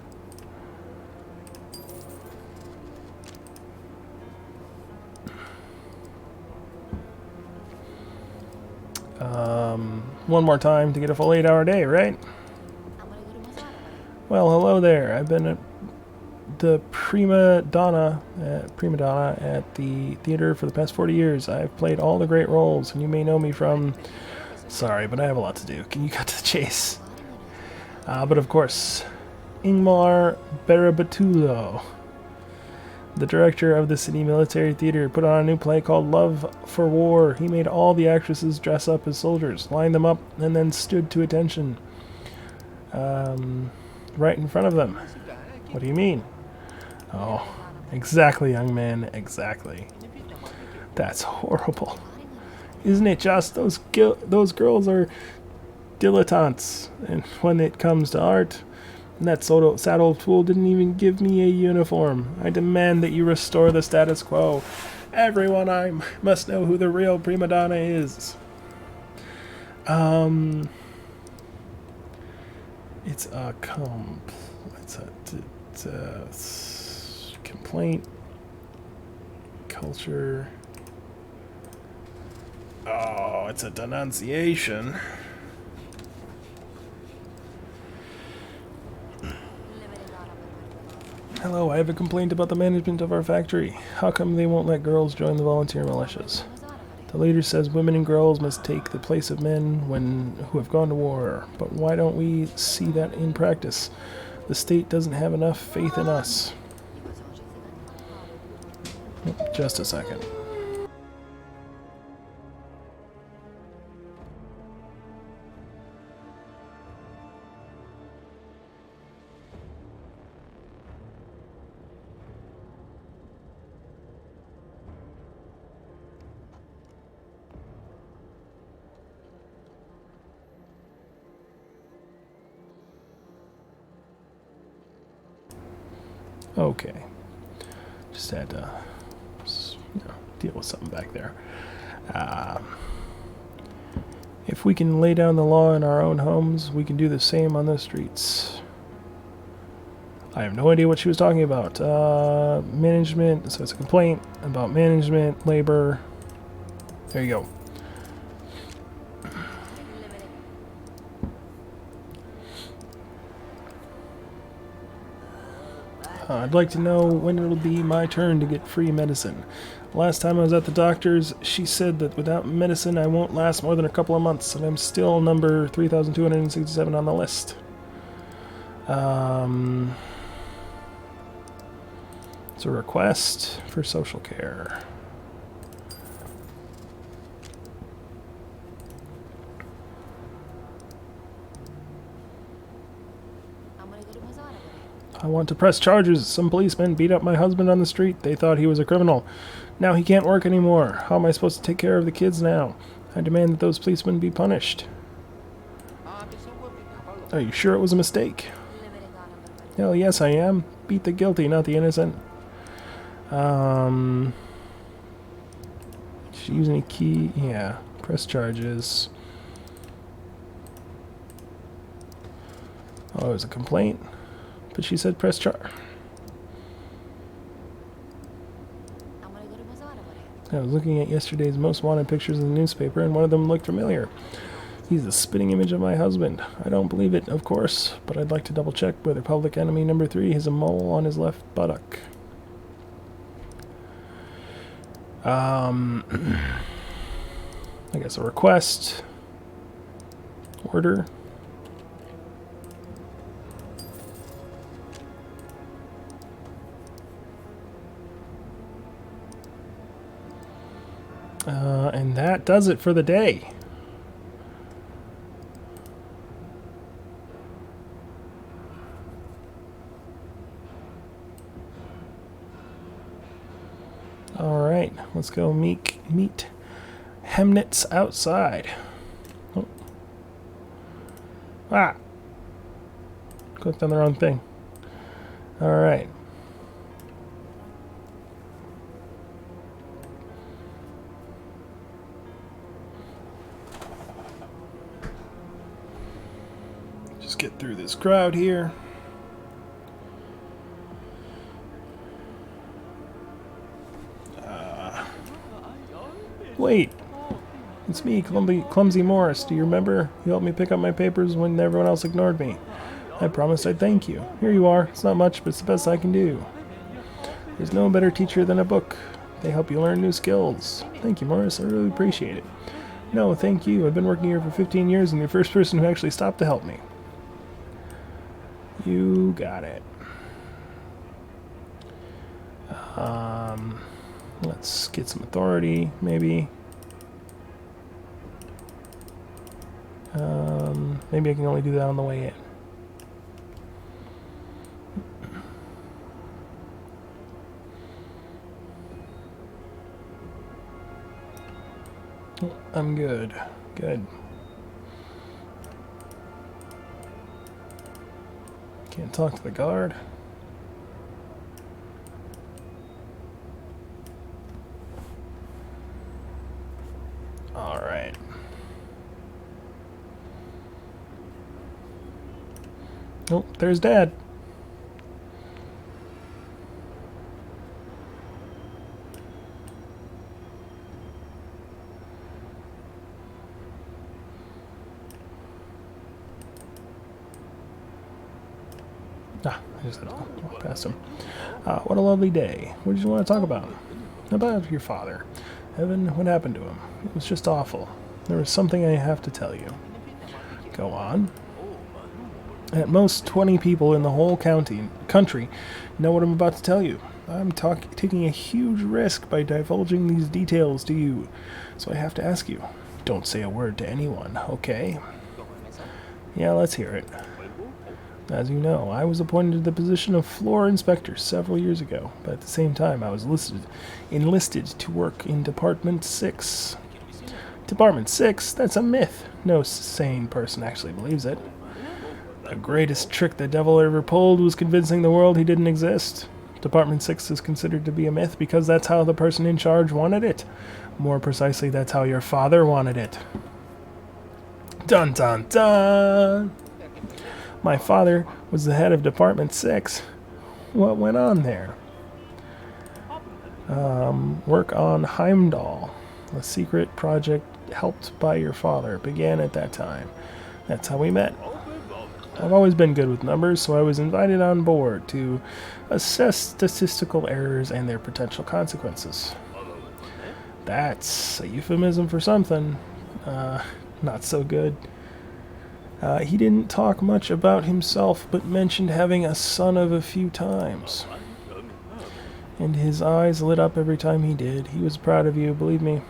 One more time to get a full 8-hour day, right? Well, hello there. I've been at the prima donna at the theater for the past 40 years. I've played all the great roles, and you may know me from... Sorry, but I have a lot to do. Can you cut to the chase? But of course, Ingmar Berabatulo, the director of the City Military Theater, put on a new play called Love for War. He made all the actresses dress up as soldiers, lined them up, and then stood to attention. Right in front of them. What do you mean? Oh, exactly, young man, exactly. That's horrible. Isn't it just those girls are dilettantes, and when it comes to art, that sad old fool didn't even give me a uniform. I demand that you restore the status quo. Everyone must know who the real prima donna is. It's a complaint. Culture. Oh, it's a denunciation. Hello, I have a complaint about the management of our factory. How come they won't let girls join the volunteer militias? The leader says women and girls must take the place of men who have gone to war. But why don't we see that in practice? The state doesn't have enough faith in us. Just a second. Okay. Just had to deal with something back there. If we can lay down the law in our own homes, we can do the same on the streets. I have no idea what she was talking about. Management, so it's a complaint about management, labor. There you go. I'd like to know when it'll be my turn to get free medicine. Last time I was at the doctor's, she said that without medicine I won't last more than a couple of months, and I'm still number 3,267 on the list. It's a request for social care. I want to press charges. Some policemen beat up my husband on the street. They thought he was a criminal. Now he can't work anymore. How am I supposed to take care of the kids now? I demand that those policemen be punished. Are you sure it was a mistake? Hell yes, I am. Beat the guilty, not the innocent. She use any key? Yeah. Press charges. Oh, it was a complaint? But she said press charge. I was looking at yesterday's most wanted pictures in the newspaper, and one of them looked familiar. He's the spitting image of my husband. I don't believe it, of course, but I'd like to double check whether public enemy number 3 has a mole on his left buttock. I guess a request. Order. And that does it for the day. Alright, let's go meet Hemnitz outside. Oh. Ah! Clicked on the wrong thing. Alright. Just get through this crowd here. Wait, it's me, Clumsy Morris. Do you remember? You helped me pick up my papers when everyone else ignored me. I promised I'd thank you. Here you are. It's not much, but it's the best I can do. There's no better teacher than a book. They help you learn new skills. Thank you, Morris. I really appreciate it. No, thank you. I've been working here for 15 years, and you're the first person who actually stopped to help me. You got it. Let's get some authority, maybe. Maybe I can only do that on the way in. I'm good. Good. Can't talk to the guard. Alright. Oh, there's Dad. I just had to walk past him. What a lovely day. What did you want to talk about? About your father. Evan, what happened to him? It was just awful. There was something I have to tell you. Go on. At most 20 people in the whole country know what I'm about to tell you. I'm taking a huge risk by divulging these details to you, so I have to ask you. Don't say a word to anyone, okay? Yeah, let's hear it. As you know, I was appointed to the position of floor inspector several years ago, but at the same time I was enlisted to work in Department 6. Department 6? That's a myth. No sane person actually believes it. The greatest trick the devil ever pulled was convincing the world he didn't exist. Department 6 is considered to be a myth because that's how the person in charge wanted it. More precisely, that's how your father wanted it. Dun dun dun! My father was the head of Department 6. What went on there? Work on Heimdall, a secret project helped by your father, began at that time. That's how we met. I've always been good with numbers, so I was invited on board to assess statistical errors and their potential consequences. That's a euphemism for something. Not so good. He didn't talk much about himself, but mentioned having a son of a few times. And his eyes lit up every time he did. He was proud of you, believe me.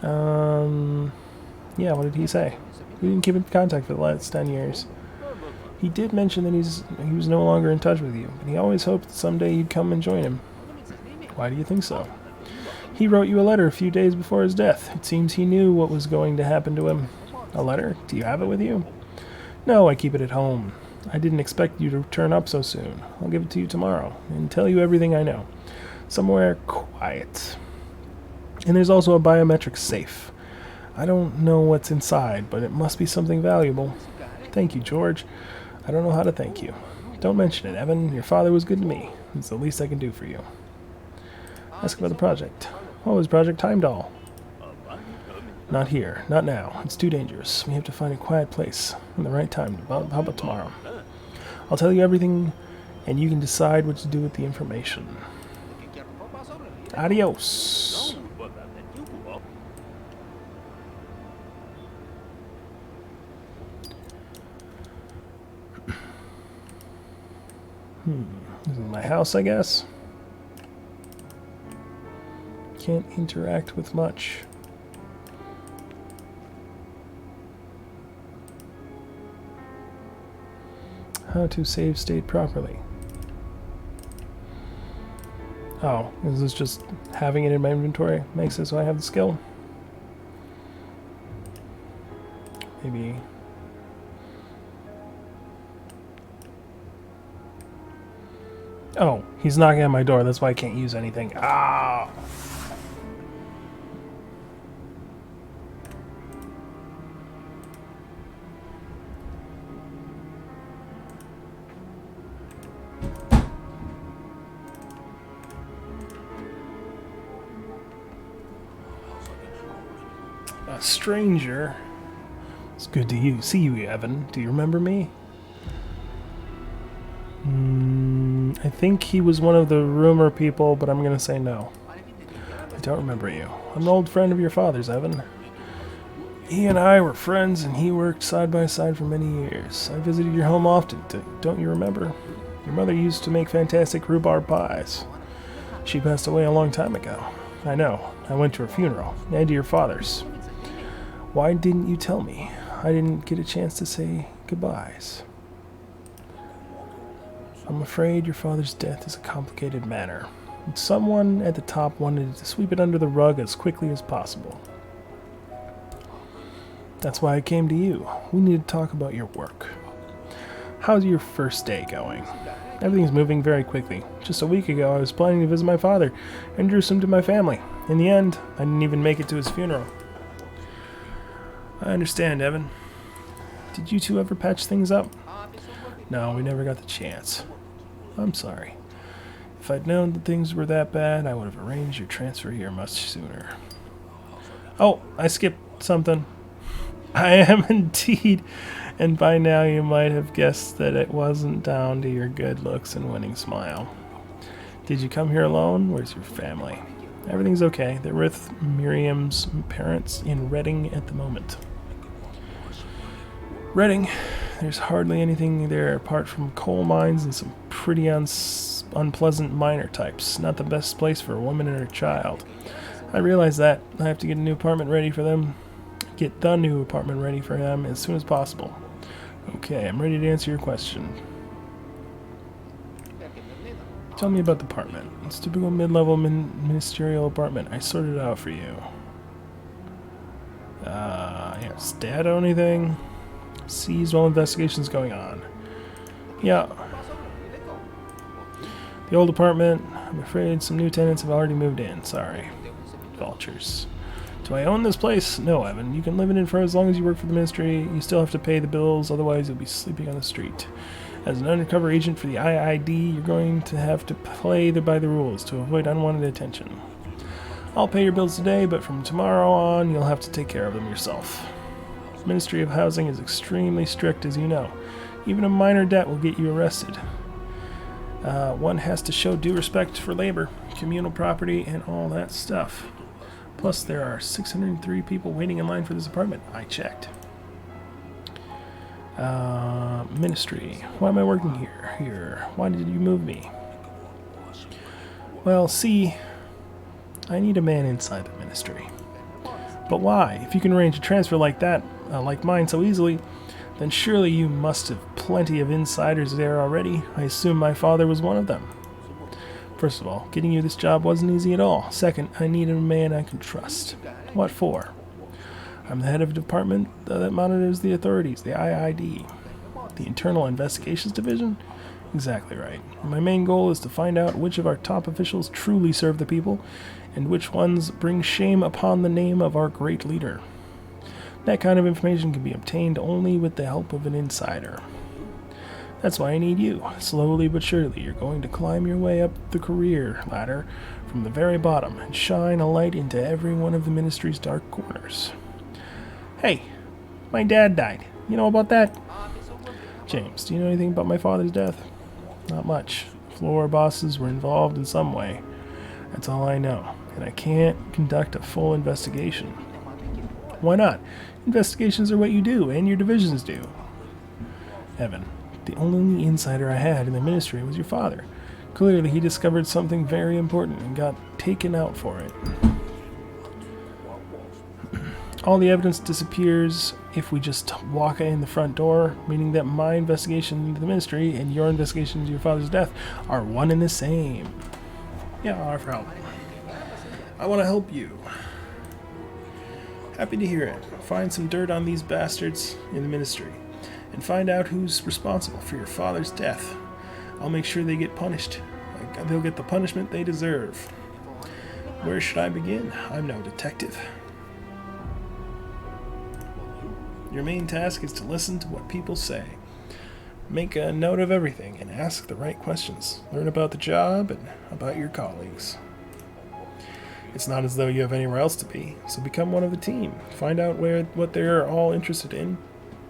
Yeah, what did he say? We didn't keep in contact for the last 10 years. He did mention that he was no longer in touch with you, but he always hoped that someday you'd come and join him. Why do you think so? He wrote you a letter a few days before his death. It seems he knew what was going to happen to him. A letter? Do you have it with you? No, I keep it at home. I didn't expect you to turn up so soon. I'll give it to you tomorrow and tell you everything I know. Somewhere quiet. And there's also a biometric safe. I don't know what's inside, but it must be something valuable. Thank you, George. I don't know how to thank you. Don't mention it, Evan. Your father was good to me. It's the least I can do for you. Ask about the project. What was Project Heimdall? Not here. Not now. It's too dangerous. We have to find a quiet place and the right time. How about tomorrow? I'll tell you everything, and you can decide what to do with the information. Adios. This is my house, I guess. Can't interact with much. How to save state properly. Oh, is this just having it in my inventory makes it so I have the skill? Maybe. Oh, he's knocking at my door. That's why I can't use anything. Ah! A stranger. It's good to see you, Evan. Do you remember me? I think he was one of the rumor people, but I'm gonna say no. I don't remember you. I'm an old friend of your father's, Evan. He and I were friends, and he worked side by side for many years. I visited your home often, don't you remember? Your mother used to make fantastic rhubarb pies. She passed away a long time ago. I know. I went to her funeral, and to your father's. Why didn't you tell me? I didn't get a chance to say goodbyes. I'm afraid your father's death is a complicated matter. Someone at the top wanted to sweep it under the rug as quickly as possible. That's why I came to you. We need to talk about your work. How's your first day going? Everything's moving very quickly. Just a week ago, I was planning to visit my father and introduce him to my family. In the end, I didn't even make it to his funeral. I understand, Evan. Did you two ever patch things up? No, we never got the chance. I'm sorry. If I'd known that things were that bad, I would have arranged your transfer here much sooner. Oh, I skipped something. I am indeed, and by now you might have guessed that it wasn't down to your good looks and winning smile. Did you come here alone? Where's your family? Everything's okay. They're with Miriam's parents in Reading at the moment. Reading? There's hardly anything there apart from coal mines and some pretty unpleasant miner types. Not the best place for a woman and her child. I realize that. I have to get a new apartment ready for them. Get the new apartment ready for them as soon as possible. Okay, I'm ready to answer your question. Tell me about the apartment. It's a typical mid-level ministerial apartment. I sorted it out for you. Yeah, stay out of anything. Seized while investigation's going on. Yeah. The old apartment. I'm afraid some new tenants have already moved in. Sorry. Vultures. Do I own this place? No, Evan. You can live in it for as long as you work for the ministry. You still have to pay the bills, otherwise you'll be sleeping on the street. As an undercover agent for the IID, you're going to have to play by the rules to avoid unwanted attention. I'll pay your bills today, but from tomorrow on, you'll have to take care of them yourself. The Ministry of Housing is extremely strict, as you know. Even a minor debt will get you arrested. One has to show due respect for labor, communal property, and all that stuff. Plus, there are 603 people waiting in line for this apartment. I checked. Ministry. Why am I working here? Why did you move me? Well, see, I need a man inside the ministry. But why? If you can arrange a transfer like that, like mine so easily, then surely you must have plenty of insiders there already. I assume my father was one of them. First of all, getting you this job wasn't easy at all. Second, I needed a man I could trust. What for? I'm the head of a department that monitors the authorities, the IID. The Internal Investigations Division? Exactly right. My main goal is to find out which of our top officials truly serve the people, and which ones bring shame upon the name of our great leader. That kind of information can be obtained only with the help of an insider. That's why I need you. Slowly but surely, you're going to climb your way up the career ladder from the very bottom and shine a light into every one of the ministry's dark corners. Hey, my dad died. You know about that? James, do you know anything about my father's death? Not much. Floor bosses were involved in some way. That's all I know. And I can't conduct a full investigation. Why not? Investigations are what you do, and your divisions do. Evan, the only insider I had in the ministry was your father. Clearly, he discovered something very important and got taken out for it. All the evidence disappears if we just walk in the front door, meaning that my investigation into the ministry and your investigation into your father's death are one and the same. Yeah, I'll offer help. I want to help you. Happy to hear it. Find some dirt on these bastards in the ministry, and find out who's responsible for your father's death. I'll make sure they get punished. They'll get the punishment they deserve. Where should I begin? I'm no detective. Your main task is to listen to what people say. Make a note of everything and ask the right questions. Learn about the job and about your colleagues. It's not as though you have anywhere else to be, so become one of the team. Find out what they're all interested in.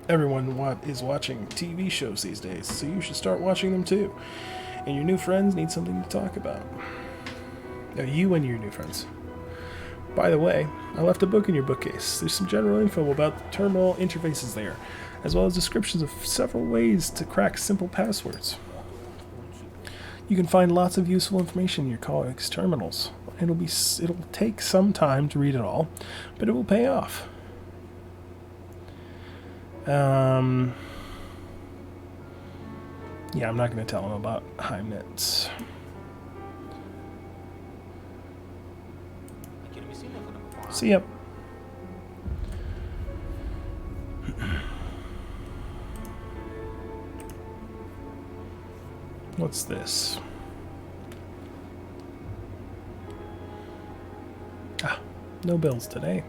Everyone is watching TV shows these days, so you should start watching them too. And your new friends need something to talk about. You and your new friends. By the way, I left a book in your bookcase. There's some general info about the terminal interfaces there, as well as descriptions of several ways to crack simple passwords. You can find lots of useful information in your colleagues' terminals. It'll take some time to read it all, but it will pay off. Yeah, I'm not going to tell him about Heimnitz. See ya. What's this? Ah, no bills today.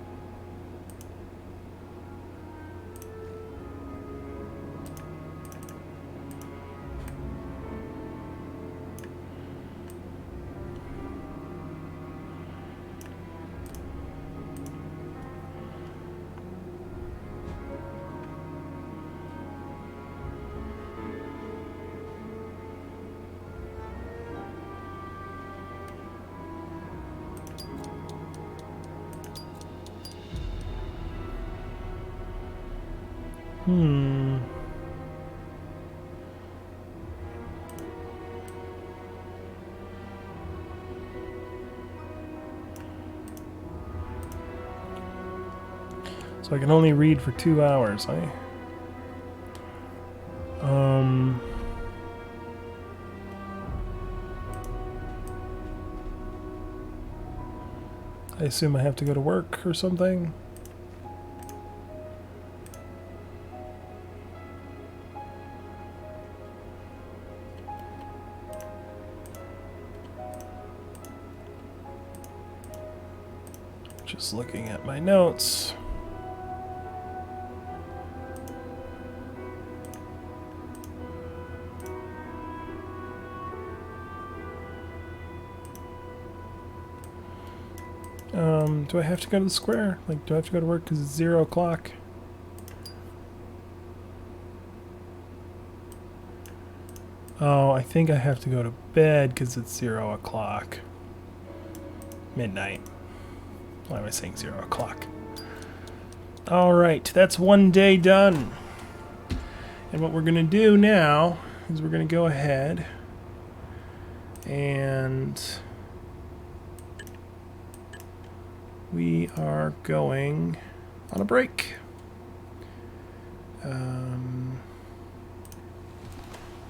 So I can only read for 2 hours, eh? I assume I have to go to work or something. Just looking at my notes. Do I have to go to the square? Like, do I have to go to work because it's 0 o'clock? Oh, I think I have to go to bed because it's 0 o'clock. Midnight. Why am I saying 0 o'clock? Alright, that's one day done. And what we're going to do now is we're going to go ahead and we are going on a break.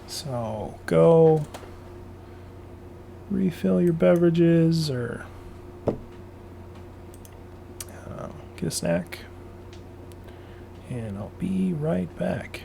So go refill your beverages or get a snack, and I'll be right back.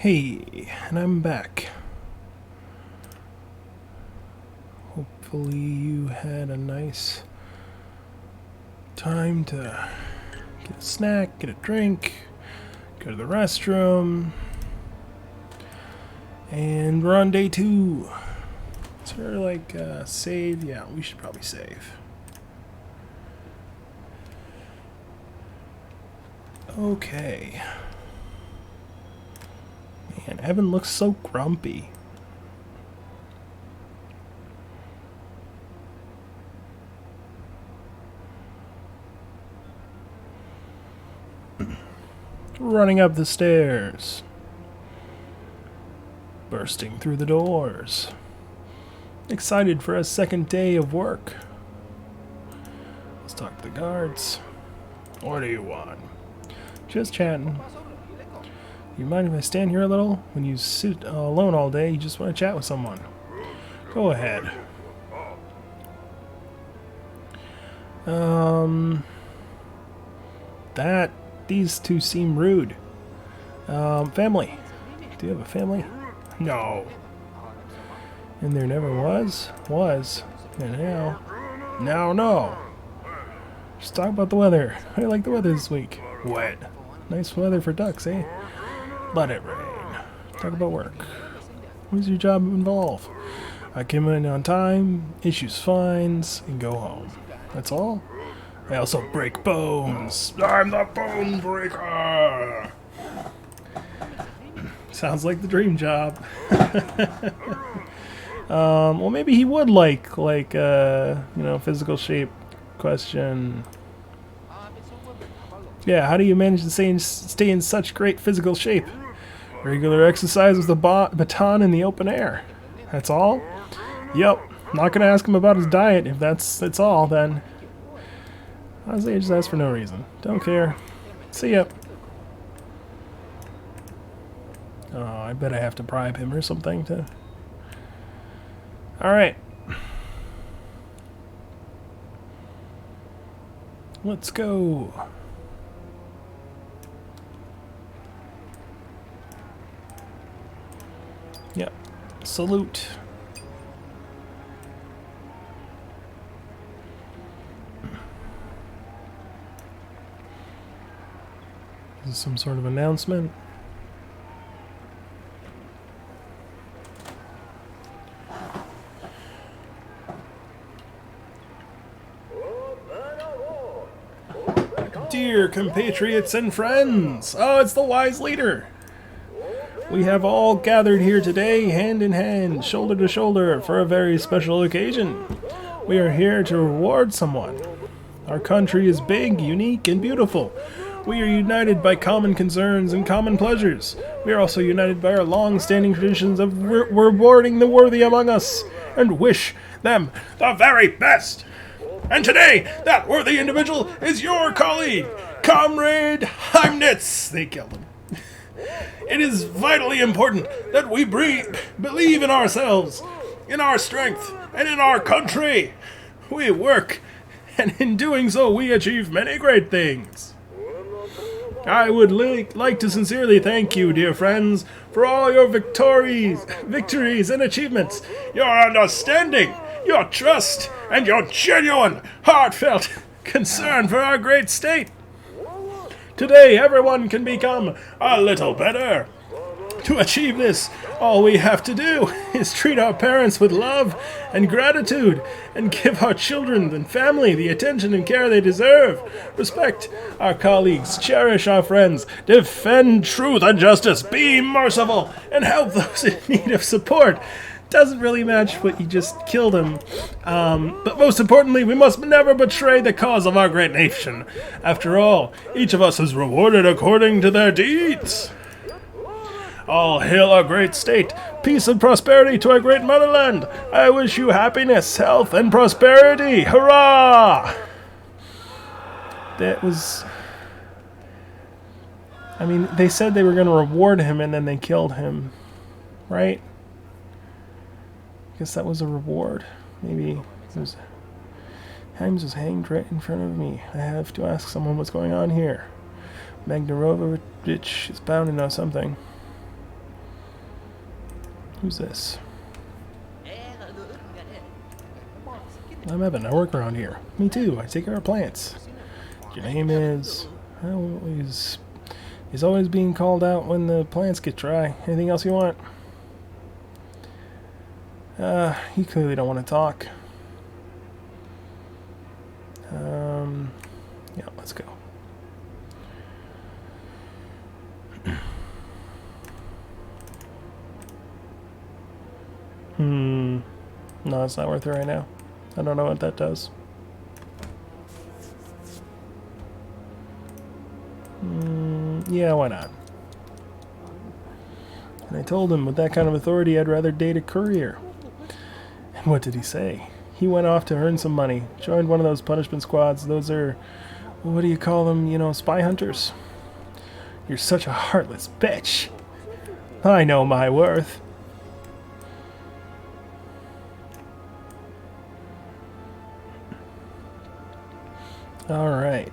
Hey, and I'm back. Hopefully you had a nice time to get a snack, get a drink, go to the restroom, and we're on day 2. Is there like save? Yeah, we should probably save. Okay. Man, Evan looks so grumpy. Running up the stairs. Bursting through the doors. Excited for a second day of work. Let's talk to the guards. What do you want? Just chatting. You mind if I stand here a little? When you sit alone all day, you just want to chat with someone. Go ahead. These two seem rude. Family. Do you have a family? No. And there never was? Was. And now. Now, no. Just talk about the weather. How do you like the weather this week? Wet. Nice weather for ducks, eh? Let it rain. Talk about work. What does your job involve? I come in on time, issues fines, and go home. That's all? I also break bones. I'm the bone breaker. Sounds like the dream job. Well, maybe he would like physical shape question. Yeah, how do you manage to stay in such great physical shape? Regular exercise with a baton in the open air. That's all? Yep. Not gonna ask him about his diet. If that's all, then honestly, I just asked for no reason. Don't care. See ya. Oh, I bet I have to bribe him or something to... Alright. Let's go. Yep. Salute. Is this some sort of announcement? Dear compatriots and friends! Oh, it's the wise leader! We have all gathered here today, hand in hand, shoulder to shoulder, for a very special occasion. We are here to reward someone. Our country is big, unique, and beautiful. We are united by common concerns and common pleasures. We are also united by our long-standing traditions of rewarding the worthy among us, and wish them the very best. And today, that worthy individual is your colleague, Comrade Heimnitz. They killed him. It is vitally important that we believe in ourselves, in our strength, and in our country. We work, and in doing so, we achieve many great things. I would like to sincerely thank you, dear friends, for all your victories and achievements, your understanding, your trust, and your genuine, heartfelt concern for our great state. Today, everyone can become a little better. To achieve this, all we have to do is treat our parents with love and gratitude and give our children and family the attention and care they deserve. Respect our colleagues, cherish our friends, defend truth and justice, be merciful, and help those in need of support. Doesn't really match what you just killed him. But most importantly, we must never betray the cause of our great nation. After all, each of us is rewarded according to their deeds. All hail our great state, peace and prosperity to our great motherland. I wish you happiness, health, and prosperity. Hurrah! That was... I mean, they said they were going to reward him and then they killed him. Right? I guess that was a reward. Maybe it was... Himes was hanged right in front of me. I have to ask someone what's going on here. Magnarovich is bound to know something. Who's this? I'm Evan. I work around here. Me too. I take care of plants. Your name is... Well, he's always being called out when the plants get dry. Anything else you want? You clearly don't want to talk. Yeah, let's go. No, it's not worth it right now. I don't know what that does. Yeah, why not? And I told him with that kind of authority I'd rather date a courier. And what did he say? He went off to earn some money, joined one of those punishment squads. Those are, what do you call them, you know, spy hunters. You're such a heartless bitch. I know my worth. All right.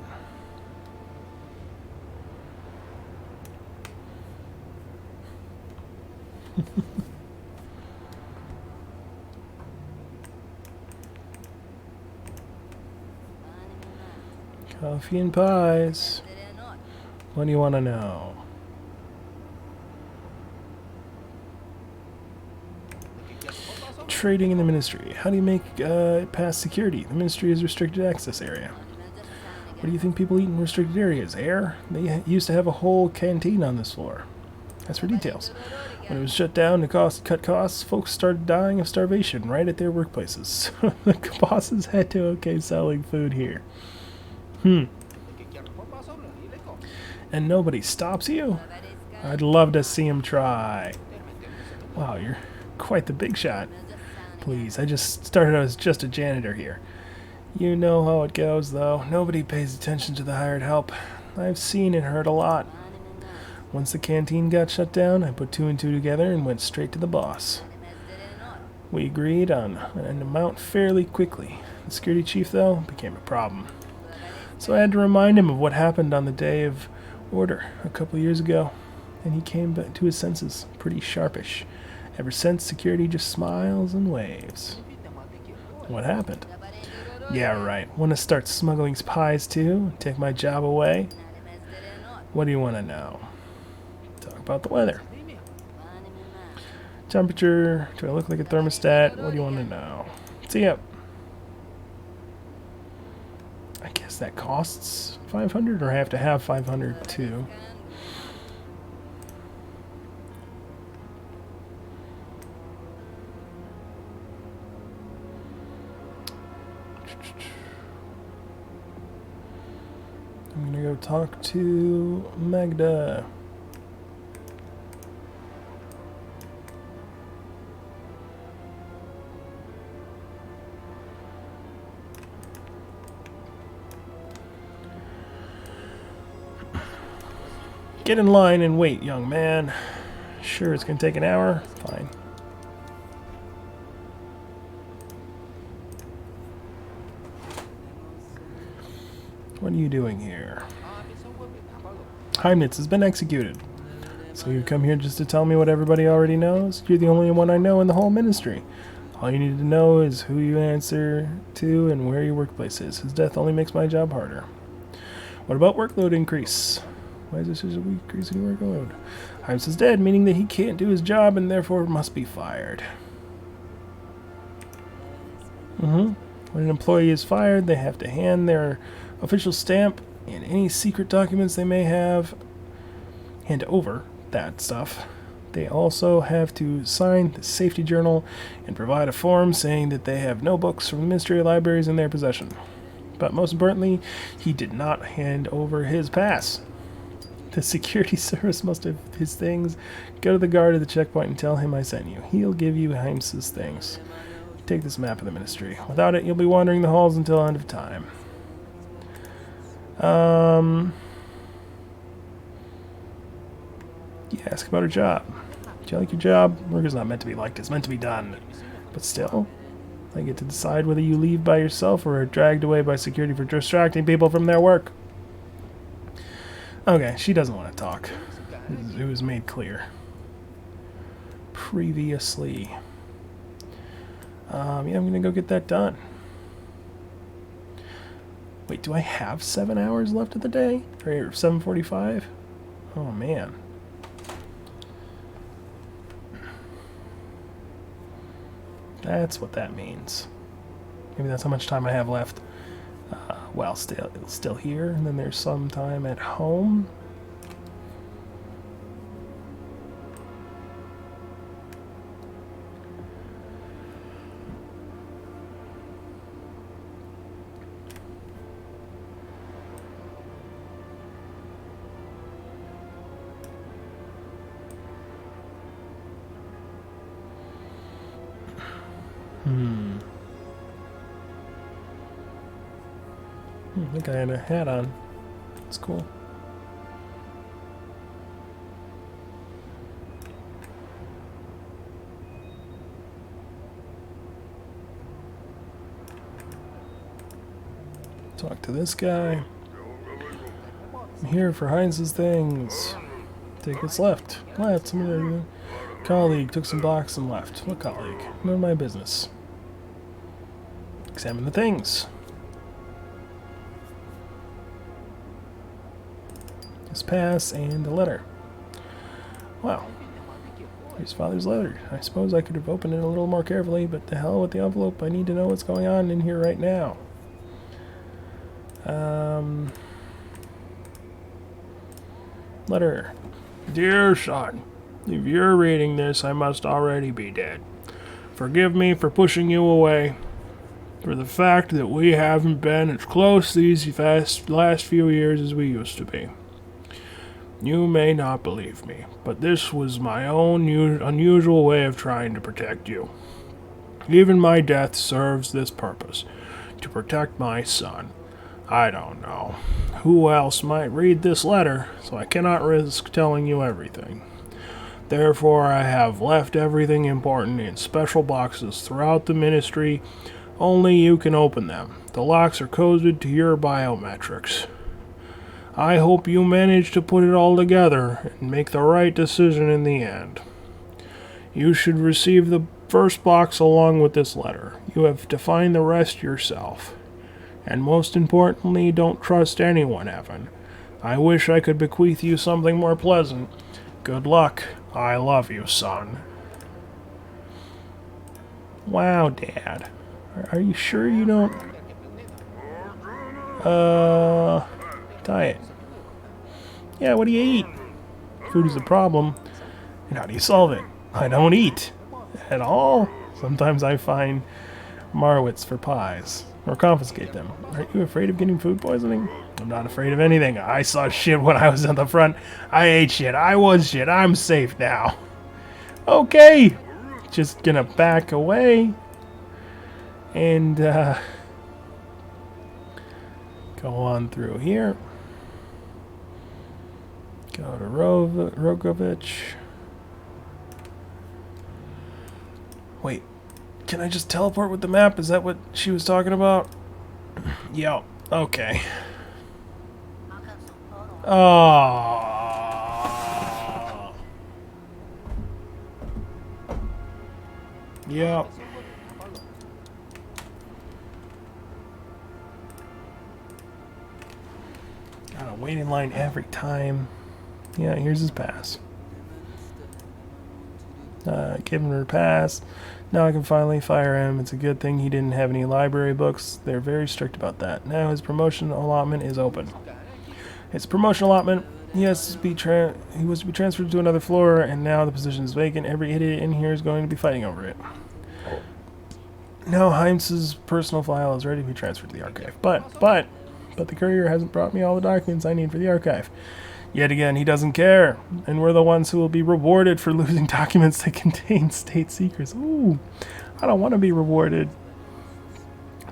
Coffee and pies. What do you want to know? Trading in the ministry. How do you make it past security? The ministry is restricted access area. What do you think people eat in restricted areas? Air? They used to have a whole canteen on this floor. As for details, when it was shut down to cut costs, folks started dying of starvation right at their workplaces. So the bosses had to okay selling food here. And nobody stops you? I'd love to see him try. Wow, you're quite the big shot. Please, I just started out as just a janitor here. You know how it goes, though. Nobody pays attention to the hired help. I've seen and heard a lot. Once the canteen got shut down, I put 2 and 2 together and went straight to the boss. We agreed on an amount fairly quickly. The security chief, though, became a problem. So I had to remind him of what happened on the day of order a couple years ago, and he came back to his senses, pretty sharpish. Ever since, security just smiles and waves. What happened? Yeah, right. Want to start smuggling pies too? Take my job away? What do you want to know? Talk about the weather. Temperature. Do I look like a thermostat? What do you want to know? See ya. I guess that costs 500, or I have to have 500 too. I'm gonna go talk to Magda. Get in line and wait, young man. Sure, it's gonna take an hour? Fine. What are you doing here? Heimnitz has been executed. So you come here just to tell me what everybody already knows? You're the only one I know in the whole ministry. All you need to know is who you answer to and where your workplace is. His death only makes my job harder. What about workload increase? Why is there such a increase in workload? Heimnitz is dead, meaning that he can't do his job and therefore must be fired. When an employee is fired, they have to hand their official stamp and any secret documents they may have, hand over that stuff. They also have to sign the safety journal and provide a form saying that they have no books from the Ministry of Libraries in their possession. But most importantly, he did not hand over his pass. The security service must have his things. Go to the guard at the checkpoint and tell him I sent you. He'll give you Heimn's things. Take this map of the ministry. Without it, you'll be wandering the halls until end of time. Yeah, ask about her job. Do you like your job? Work is not meant to be liked, it's meant to be done. But still, I get to decide whether you leave by yourself or are dragged away by security for distracting people from their work. Okay, she doesn't want to talk. It was made clear. previously. Yeah, I'm gonna go get that done. Wait, do I have 7 hours left of the day? Or 7:45? Oh man. That's what that means. Maybe that's how much time I have left. Well, still here, and then there's some time at home. I think I had a hat on. It's cool. Talk to this guy. I'm here for Heinz's things. Take what's left. Left. Some colleague took some box and left. What colleague? None of my business. Examine the things. His pass and a letter. Wow. Here's Father's letter. I suppose I could have opened it a little more carefully, but the hell with the envelope. I need to know what's going on in here right now. Letter. Dear son, if you're reading this, I must already be dead. Forgive me for pushing you away, for the fact that we haven't been as close these last few years as we used to be. You may not believe me, but this was my own unusual way of trying to protect you. Even my death serves this purpose, to protect my son. I don't know who else might read this letter, so I cannot risk telling you everything. Therefore, I have left everything important in special boxes throughout the ministry. Only you can open them. The locks are coded to your biometrics. I hope you manage to put it all together and make the right decision in the end. You should receive the first box along with this letter. You have to find the rest yourself. And most importantly, don't trust anyone, Evan. I wish I could bequeath you something more pleasant. Good luck. I love you, son. Wow, Dad. Are you sure you don't... Diet. Yeah, what do you eat? Food is a problem. And how do you solve it? I don't eat. At all. Sometimes I find Marwitz for pies. Or confiscate them. Aren't you afraid of getting food poisoning? I'm not afraid of anything. I saw shit when I was at the front. I ate shit. I was shit. I'm safe now. Okay. Just gonna back away. And, go on through here. Go to Rogovich. Wait. Can I just teleport with the map? Is that what she was talking about? Yo, okay. Oh. Yep. Gotta wait in line every time. Yeah, here's his pass. Give him her pass. Now I can finally fire him. It's a good thing he didn't have any library books. They're very strict about that. Now his promotion allotment is open. His promotion allotment, he was to be transferred to another floor, and now the position is vacant. Every idiot in here is going to be fighting over it. Now Heinz's personal file is ready to be transferred to the archive. But the courier hasn't brought me all the documents I need for the archive. Yet again, he doesn't care, and we're the ones who will be rewarded for losing documents that contain state secrets. Ooh, I don't want to be rewarded.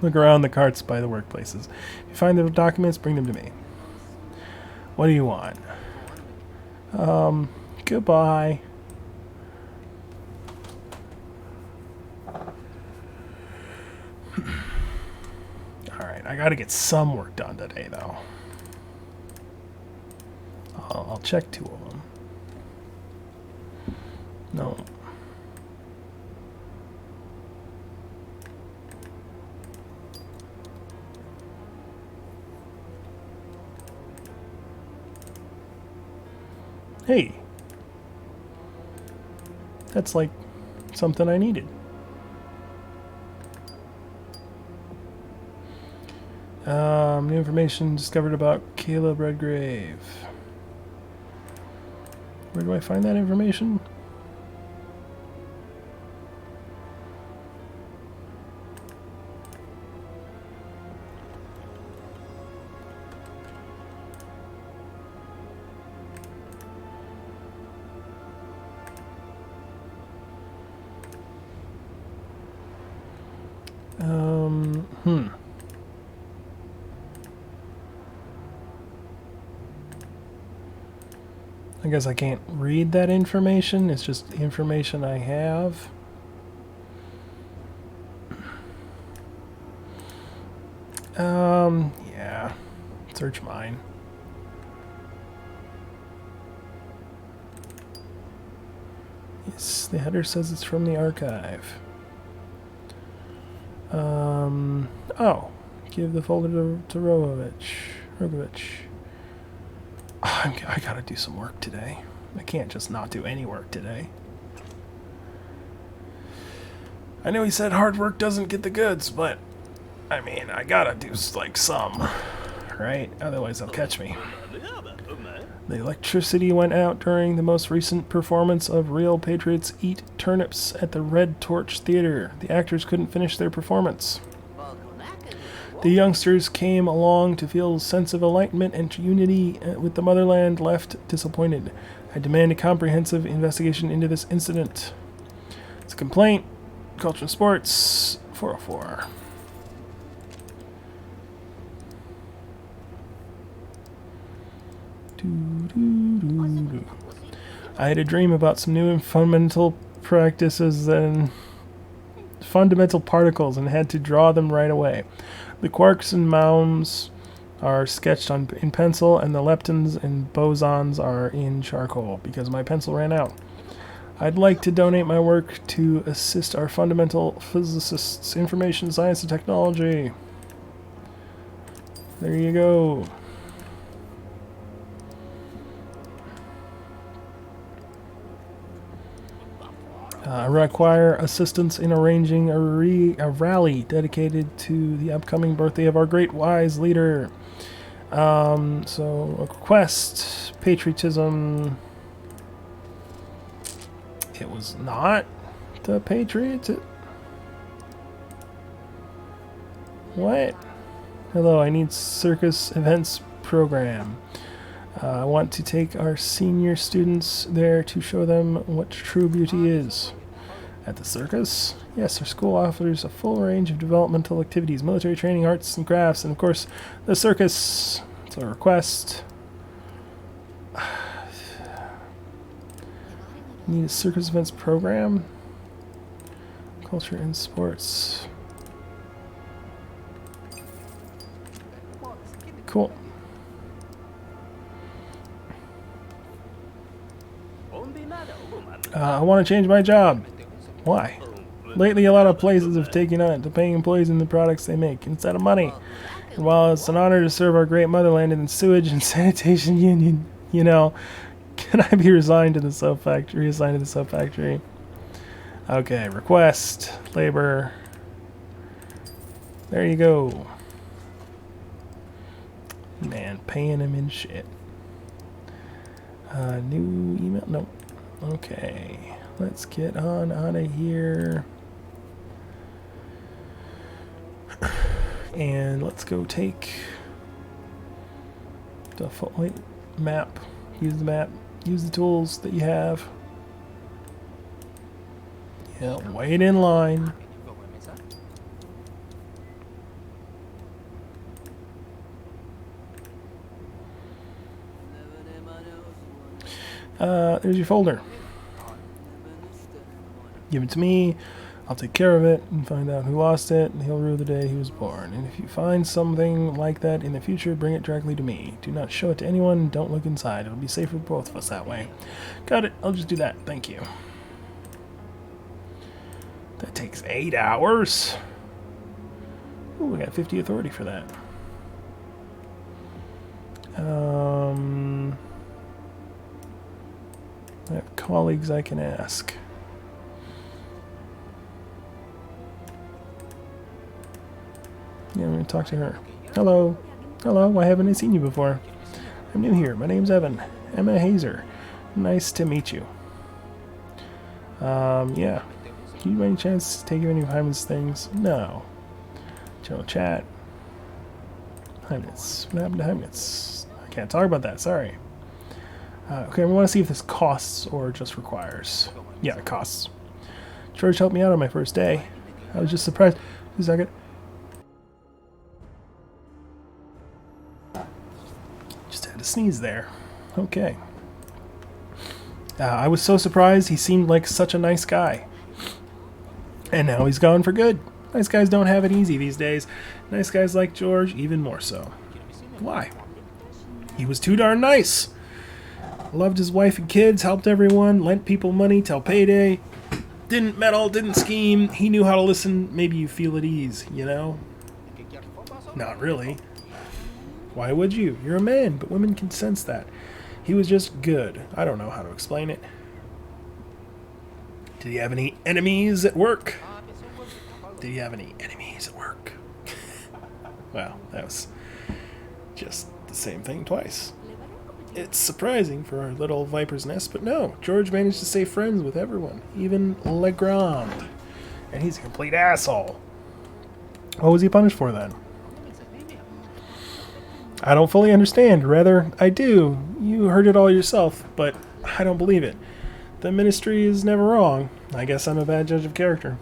Look around the carts by the workplaces. If you find the documents, bring them to me. What do you want? Goodbye. Alright, I gotta get some work done today, though. I'll check 2 of them. No. Hey, that's like something I needed. New information discovered about Caleb Redgrave. Where do I find that information? I guess I can't read that information. It's just information I have. Yeah. Search mine. Yes, the header says it's from the archive. Oh. Give the folder to Rogovich. I gotta do some work today. I can't just not do any work today. I know he said hard work doesn't get the goods, but I mean, I gotta do like some, right? Otherwise they'll catch me. The electricity went out during the most recent performance of Real Patriots Eat Turnips at the Red Torch Theater. The actors couldn't finish their performance. The youngsters came along to feel a sense of enlightenment and unity with the motherland, left disappointed. I demand a comprehensive investigation into this incident. It's a complaint. Culture and Sports, 404. I had a dream about some new and fundamental practices and fundamental particles and had to draw them right away. The quarks and mounds are sketched in pencil, and the leptons and bosons are in charcoal because my pencil ran out. I'd like to donate my work to assist our fundamental physicists, information science and technology. There you go. I require assistance in arranging a rally dedicated to the upcoming birthday of our great wise leader. So, a request, patriotism. It was not the Patriots. What? Hello, I need circus events program. I want to take our senior students there to show them what true beauty is. At the circus? Yes, our school offers a full range of developmental activities, military training, arts and crafts, and of course, the circus. It's a request. Need a circus events program? Culture and sports. Cool. I want to change my job. Why? Lately, a lot of places have taken on to paying employees in the products they make instead of money. And while it's an honor to serve our great motherland in the sewage and sanitation union, you know, can I be reassigned to the soap factory? Okay, request, labor. There you go. Man, paying him in shit. New email? No. Okay, let's get on out of here. And let's go take the map. Use the map. Use the tools that you have. Yeah, wait in line. There's your folder. Give it to me. I'll take care of it and find out who lost it, and he'll rue the day he was born. And if you find something like that in the future, bring it directly to me. Do not show it to anyone. Don't look inside. It'll be safer for both of us that way. Got it. I'll just do that. Thank you. That takes 8 hours. Ooh, we got 50 authority for that. I have colleagues I can ask. Yeah, I'm going to talk to her. Hello. Hello, why haven't I seen you before? I'm new here. My name's Evan. Emma Hazer. Nice to meet you. Yeah. Can you by any chance take any of Hyman's things? No. General chat. Hyman's. What happened to Hyman's? I can't talk about that, sorry. Okay, we want to see if this costs or just requires. Yeah, it costs. George helped me out on my first day. I was just surprised. Just a second. Just had to sneeze there. Okay. I was so surprised. He seemed like such a nice guy. And now he's gone for good. Nice guys don't have it easy these days. Nice guys like George, even more so. Why? He was too darn nice. Loved his wife and kids, helped everyone, lent people money till payday. Didn't meddle, didn't scheme. He knew how to listen, maybe you feel at ease, you know? Not really. Why would you? You're a man, but women can sense that. He was just good. I don't know how to explain it. Did he have any enemies at work? Did he have any enemies at work? Well, that was just the same thing twice. It's surprising for our little viper's nest, but no. George managed to stay friends with everyone, even Legrand. And he's a complete asshole. What was he punished for then? I don't fully understand. Rather, I do. You heard it all yourself, but I don't believe it. The ministry is never wrong. I guess I'm a bad judge of character.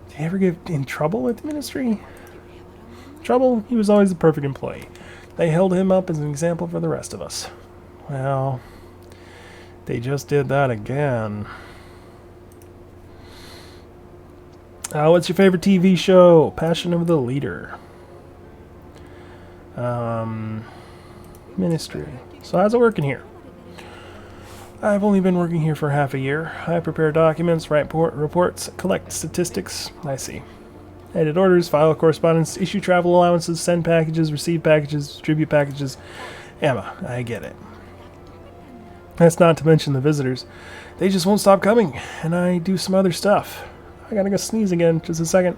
Did he ever get in trouble with the ministry? Trouble? He was always the perfect employee. They held him up as an example for the rest of us. Well, they just did that again. What's your favorite TV show? Passion of the Leader. Ministry. So how's it working here? I've only been working here for half a year. I prepare documents, write reports, collect statistics. I see. Edit orders, file correspondence, issue travel allowances, send packages, receive packages, distribute packages. Emma, I get it. That's not to mention the visitors. They just won't stop coming, and I do some other stuff. I gotta go sneeze again, just a second.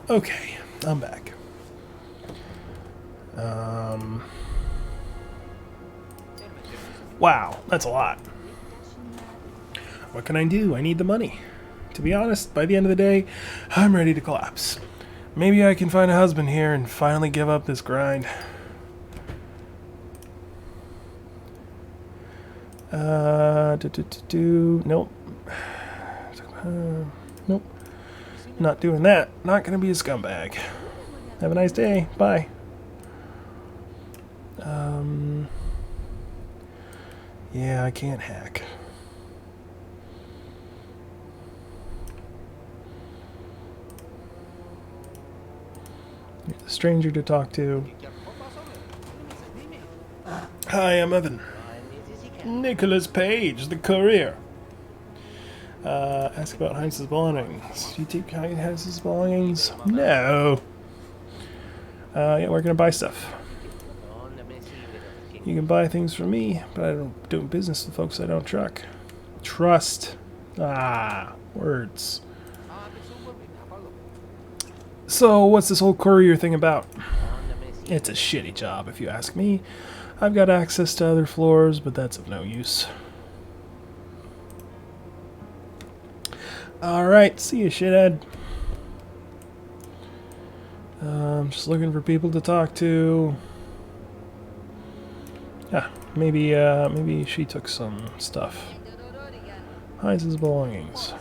Okay, I'm back. Wow, that's a lot. What can I do? I need the money. To be honest, by the end of the day, I'm ready to collapse. Maybe I can find a husband here and finally give up this grind. Nope. Nope. Not doing that. Not gonna be a scumbag. Have a nice day. Bye. Yeah, I can't hack. Here's a stranger to talk to. Hi, I'm Evan. Nicholas Page, the courier. Ask about Heinz's belongings. Do you take Heinz's belongings? No. Yeah, we're gonna buy stuff. You can buy things from me, but I don't do business with folks I don't trust. Ah, words. So, what's this whole courier thing about? It's a shitty job, if you ask me. I've got access to other floors, but that's of no use. Alright, see you, shithead. Just looking for people to talk to. Ah, maybe she took some stuff. Heinz's belongings.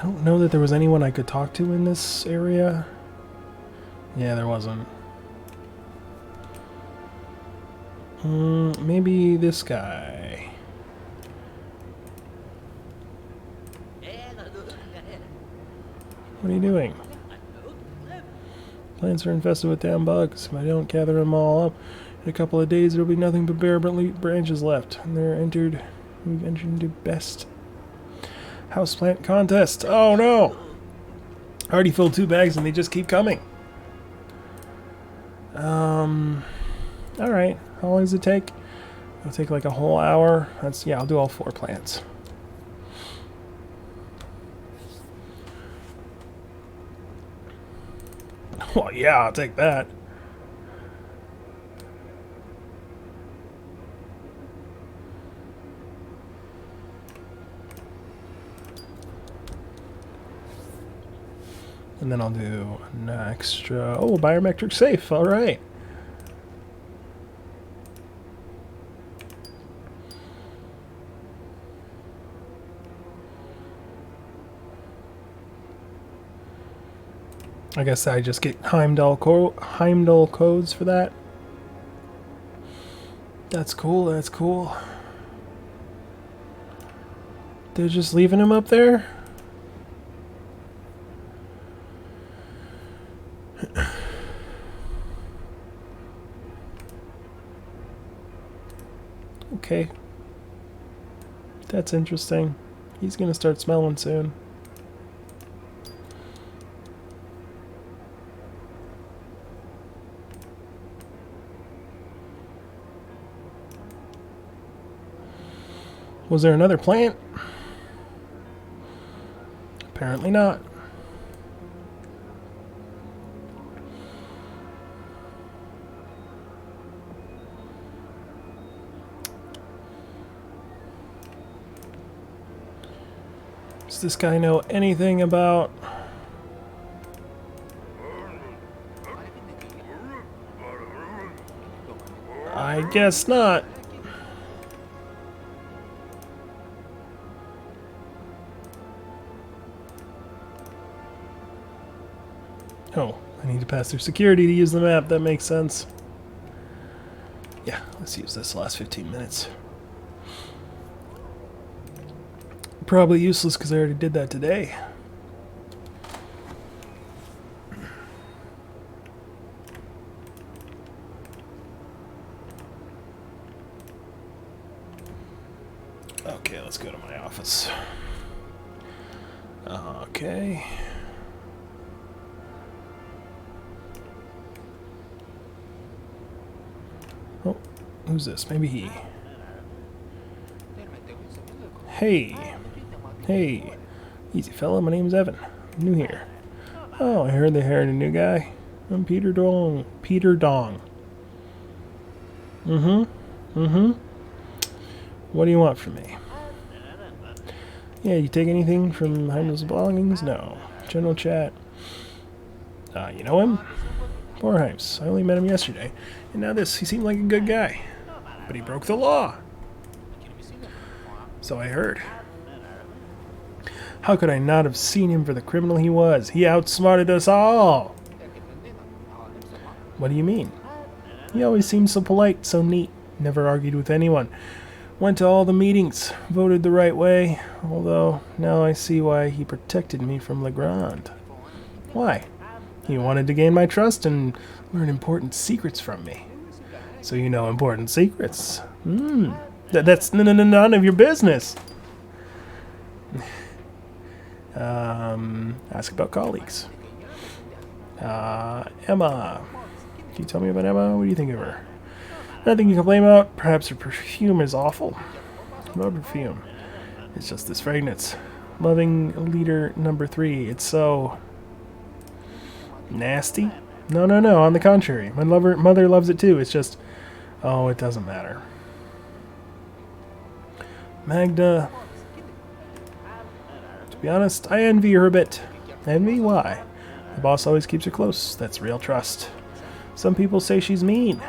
don't know that there was anyone I could talk to in this area. Yeah, there wasn't. Maybe this guy. What are you doing? Plants are infested with damn bugs. If I don't gather them all up, in a couple of days there'll be nothing but bare branches left. And we've entered into best houseplant contest. Oh no! I already filled 2 bags and they just keep coming. Alright. How long does it take? It'll take like a whole hour. Yeah, I'll do all 4 plants. Well, yeah, I'll take that. And then I'll do an extra... Oh, biometric safe. All right. I guess I just get Heimdall codes for that. That's cool, that's cool. They're just leaving him up there? Okay. That's interesting. He's gonna start smelling soon. Was there another plant? Apparently not. Does this guy know anything about... I guess not. Oh, I need to pass through security to use the map. That makes sense. Yeah, let's use this last 15 minutes. Probably useless because I already did that today. Okay, let's go to my office. Okay. Oh, who's this? Maybe he. Hey. Hey. Easy fella, my name's Evan. I'm new here. Oh, I heard they hired a new guy. I'm Peter Dong. Peter Dong. What do you want from me? Yeah, you take anything from Heimdall's belongings? No. General chat. You know him? Borheims. I only met him yesterday. And now this. He seemed like a good guy. But he broke the law. So I heard. How could I not have seen him for the criminal he was? He outsmarted us all! What do you mean? He always seemed so polite, so neat. Never argued with anyone. Went to all the meetings. Voted the right way. Although, now I see why he protected me from Legrand. Why? He wanted to gain my trust and learn important secrets from me. So you know important secrets. That's none of your business. Ask about colleagues. Emma. Can you tell me about Emma? What do you think of her? Nothing you complain about. Perhaps her perfume is awful. No perfume. It's just this fragrance. Loving leader number 3. It's so... nasty? No. On the contrary. My mother loves it too. It's just... oh, it doesn't matter. Magda... to be honest, I envy her a bit. Envy? Why? The boss always keeps her close. That's real trust. Some people say she's mean.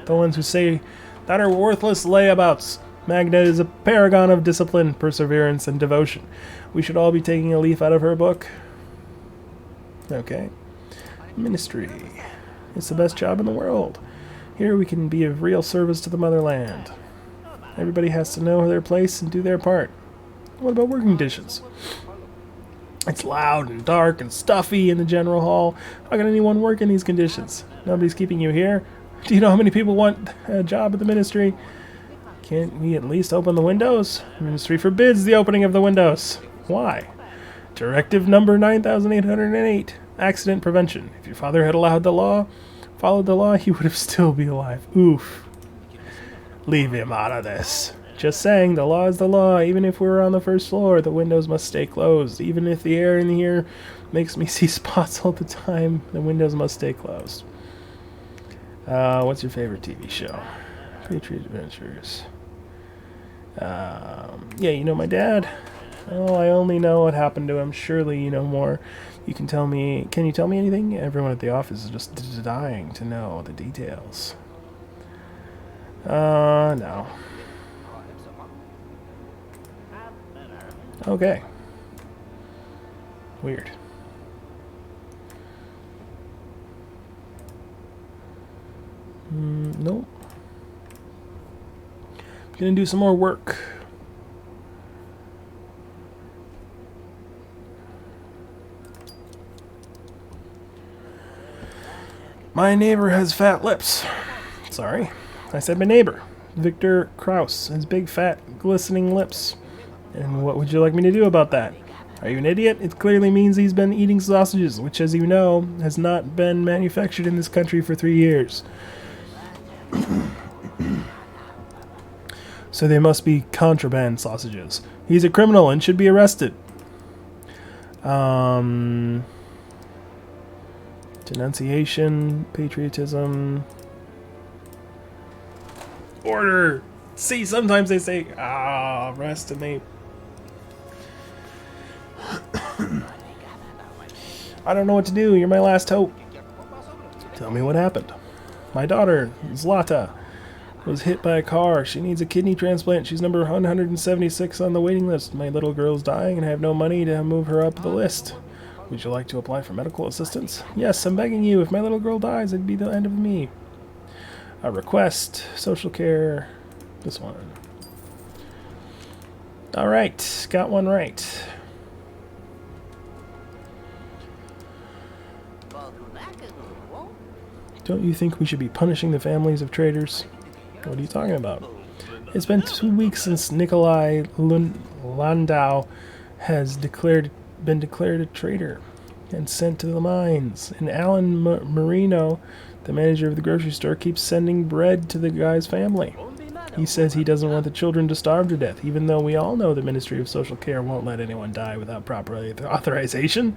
The ones who say that are worthless layabouts. Magna is a paragon of discipline, perseverance, and devotion. We should all be taking a leaf out of her book. Okay. Ministry. It's the best job in the world. Here we can be of real service to the motherland. Everybody has to know their place and do their part. What about working conditions? It's loud and dark and stuffy in the general hall. How can anyone work in these conditions? Nobody's keeping you here. Do you know how many people want a job at the ministry? Can't we at least open the windows? The ministry forbids the opening of the windows. Why? Directive number 9808. Accident prevention. If your father had followed the law, he would have still be alive. Oof. Leave him out of this. Just saying, the law is the law. Even if we're on the first floor, the windows must stay closed. Even if the air in here makes me see spots all the time, the windows must stay closed. What's your favorite TV show? Patriot Adventures. Yeah, you know my dad? Oh, I only know what happened to him. Surely you know more. Can you tell me anything? Everyone at the office is just dying to know the details. No. Okay. Weird. Nope. Gonna do some more work. My neighbor has fat lips. Sorry, I said my neighbor. Victor Kraus has big, fat, glistening lips. And what would you like me to do about that? Are you an idiot? It clearly means he's been eating sausages, which, as you know, has not been manufactured in this country for 3 years. So they must be contraband sausages. He's a criminal and should be arrested. Denunciation, patriotism, order. See, sometimes they say, arrest, and they... I don't know what to do. You're my last hope. Tell me what happened. My daughter, Zlata, was hit by a car. She needs a kidney transplant. She's number 176 on the waiting list. My little girl's dying and I have no money to move her up the list. Would you like to apply for medical assistance? Yes, I'm begging you. If my little girl dies, it'd be the end of me. A request. Social care. This one. Alright. Got one right. Don't you think we should be punishing the families of traitors? What are you talking about? It's been 2 weeks since Nikolai Landau has been declared a traitor and sent to the mines. And Alan Marino, the manager of the grocery store, keeps sending bread to the guy's family. He says he doesn't want the children to starve to death, even though we all know the Ministry of Social Care won't let anyone die without proper authorization.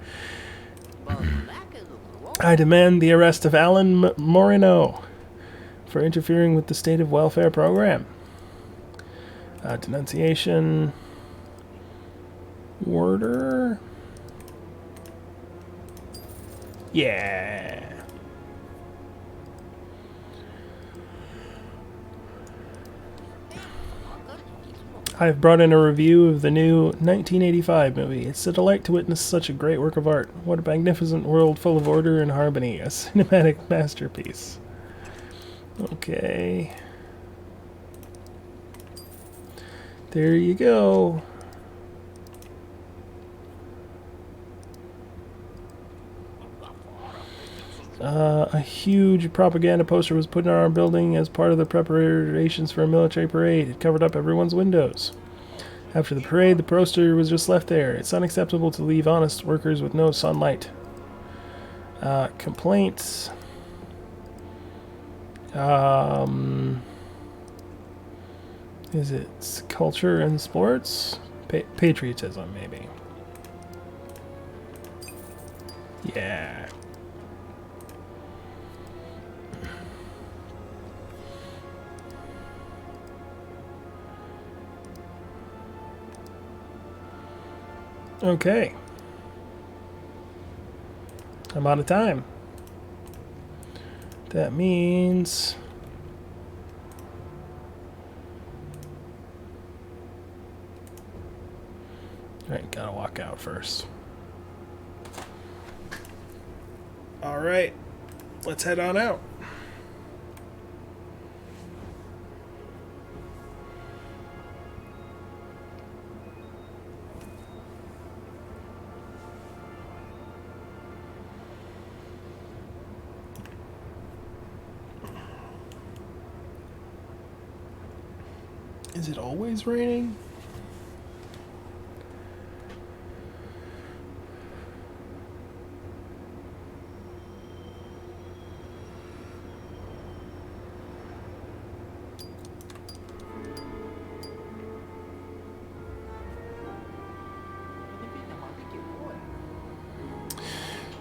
I demand the arrest of Alan Moreno for interfering with the state of welfare program. Denunciation. Order. Yeah. I've brought in a review of the new 1985 movie. It's a delight to witness such a great work of art. What a magnificent world full of order and harmony. A cinematic masterpiece. Okay. There you go. A huge propaganda poster was put in our building as part of the preparations for a military parade. It covered up everyone's windows. After the parade, the poster was just left there. It's unacceptable to leave honest workers with no sunlight. Complaints. Is it culture and sports? Patriotism, maybe. Yeah. Okay. I'm out of time. That means Alright, gotta walk out first. Alright, let's head on out. Is it always raining?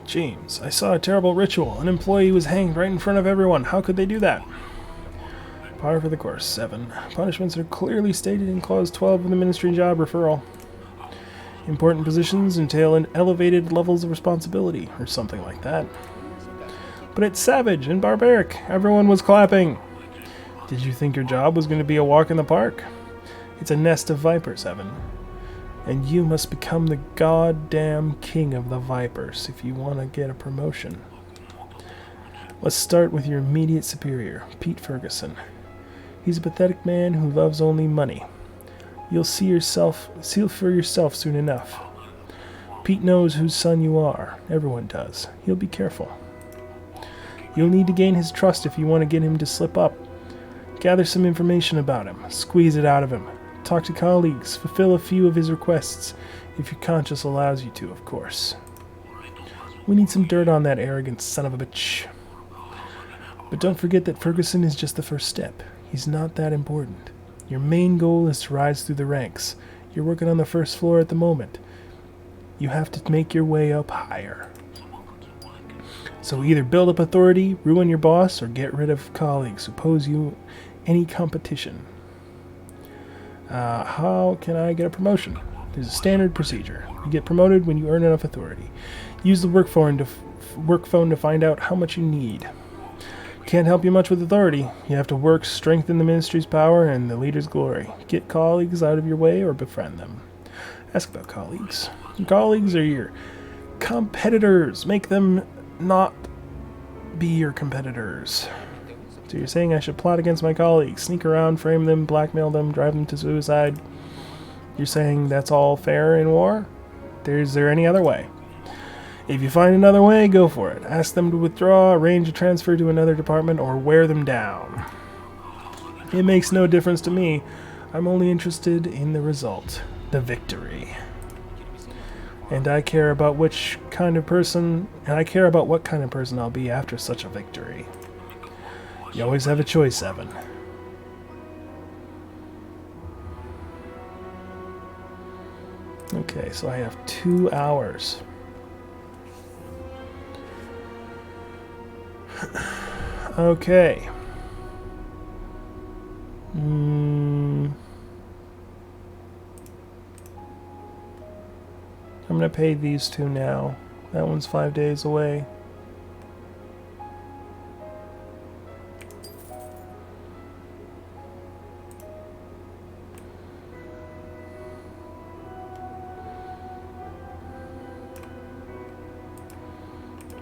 James, I saw a terrible ritual. An employee was hanged right in front of everyone. How could they do that? Par for the course. 7. Punishments are clearly stated in Clause 12 of the Ministry Job Referral. Important positions entail elevated levels of responsibility, or something like that. But it's savage and barbaric. Everyone was clapping. Did you think your job was going to be a walk in the park? It's a nest of vipers, Evan. And you must become the goddamn king of the vipers if you want to get a promotion. Let's start with your immediate superior, Pete Ferguson. He's a pathetic man who loves only money. You'll see for yourself soon enough. Pete knows whose son you are. Everyone does. He'll be careful. You'll need to gain his trust if you want to get him to slip up. Gather some information about him. Squeeze it out of him. Talk to colleagues. Fulfill a few of his requests, if your conscience allows you to, of course. We need some dirt on that arrogant son of a bitch. But don't forget that Ferguson is just the first step. He's not that important. Your main goal is to rise through the ranks. You're working on the first floor at the moment. You have to make your way up higher. So either build up authority, ruin your boss, or get rid of colleagues who pose you any competition. How can I get a promotion? There's a standard procedure. You get promoted when you earn enough authority. Use the work phone to find out how much you need. Can't help you much with authority. You have to work, strengthen the ministry's power and the leader's glory. Get colleagues out of your way or befriend them. Ask about colleagues. Your colleagues are your competitors. Make them not be your competitors. So you're saying I should plot against my colleagues, sneak around, frame them, blackmail them, drive them to suicide. You're saying that's all fair in war? Is there any other way? If you find another way, go for it. Ask them to withdraw, arrange a transfer to another department, or wear them down. It makes no difference to me. I'm only interested in the result, the victory. And I care about what kind of person I'll be after such a victory. You always have a choice, Evan. Okay, so I have 2 hours. Okay. I'm gonna pay these two now. That one's 5 days away.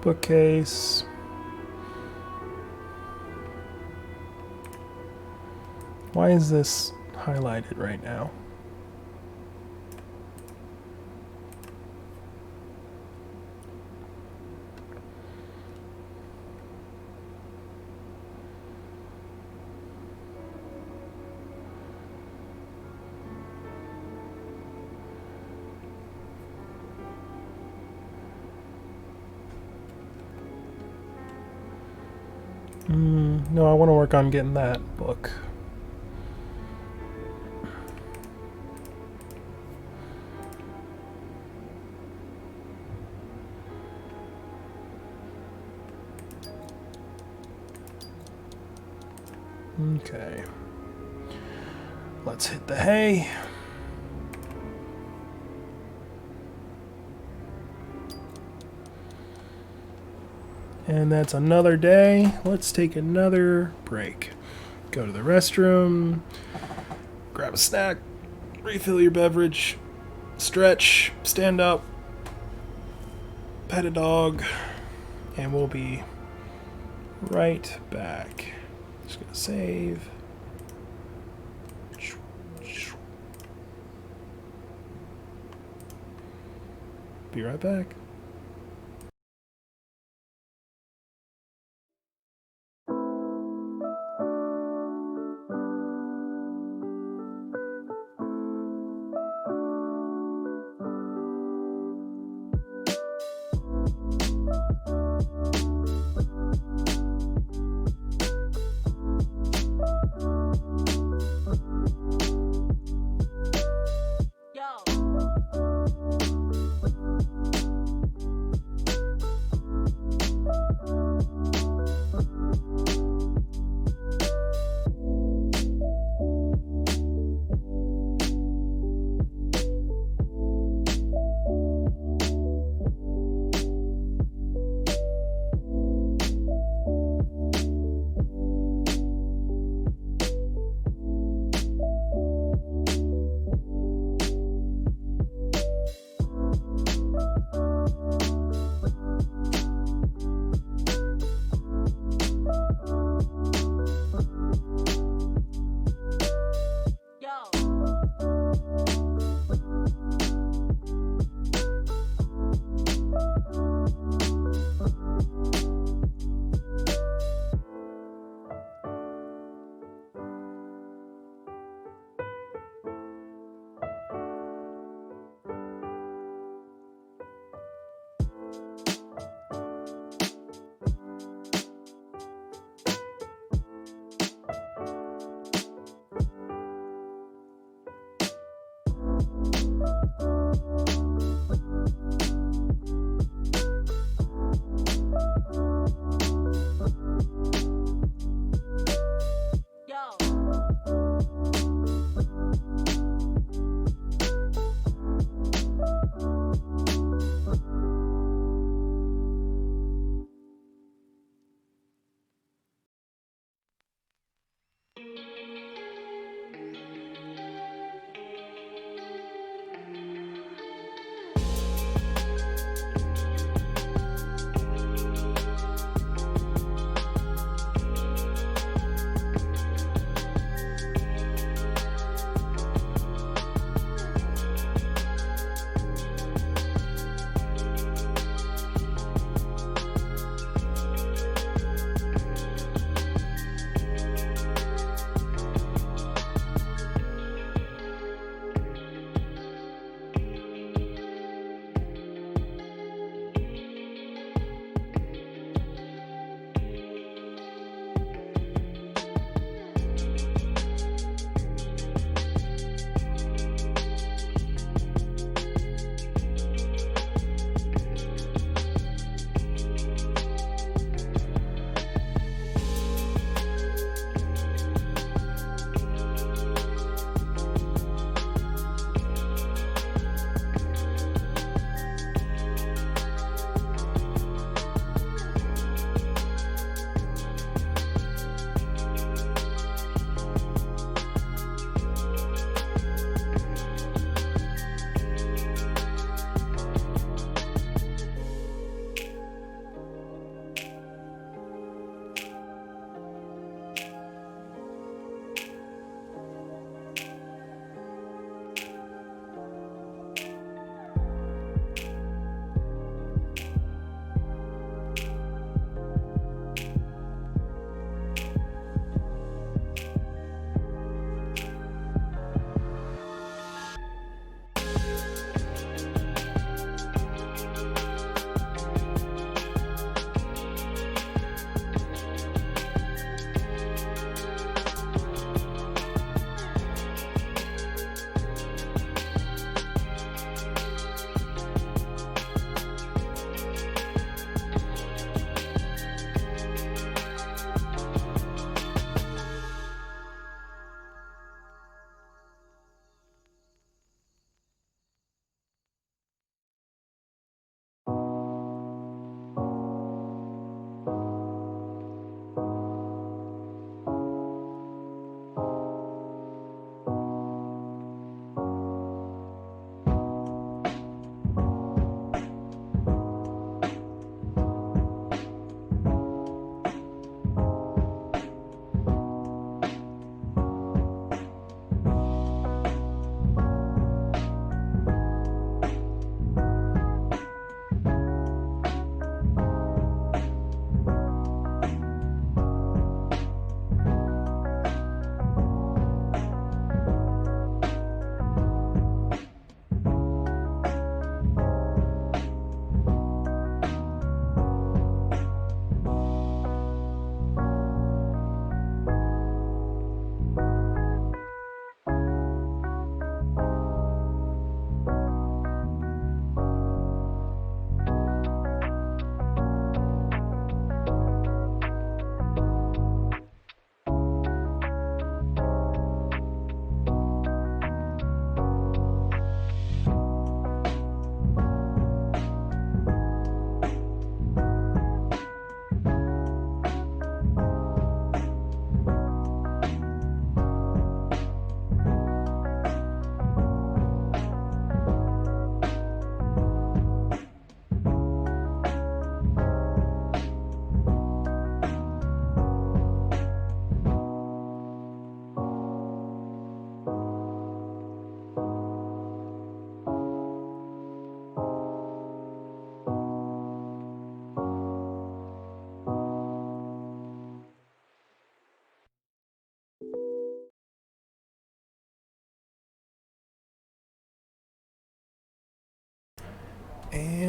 Bookcase. Why is this highlighted right now? No, I want to work on getting that book. Okay. Let's hit the hay. And that's another day. Let's take another break. Go to the restroom, grab a snack, refill your beverage, stretch, stand up, pet a dog, and we'll be right back. Just gonna save. Be right back.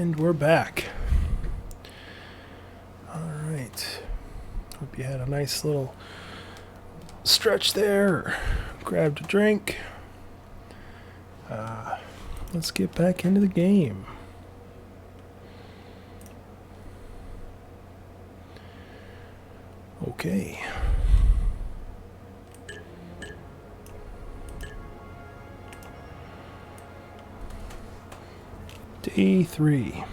And we're back. Alright. Hope you had a nice little stretch there, or grabbed a drink. Let's get back into the game. Okay. Day 3.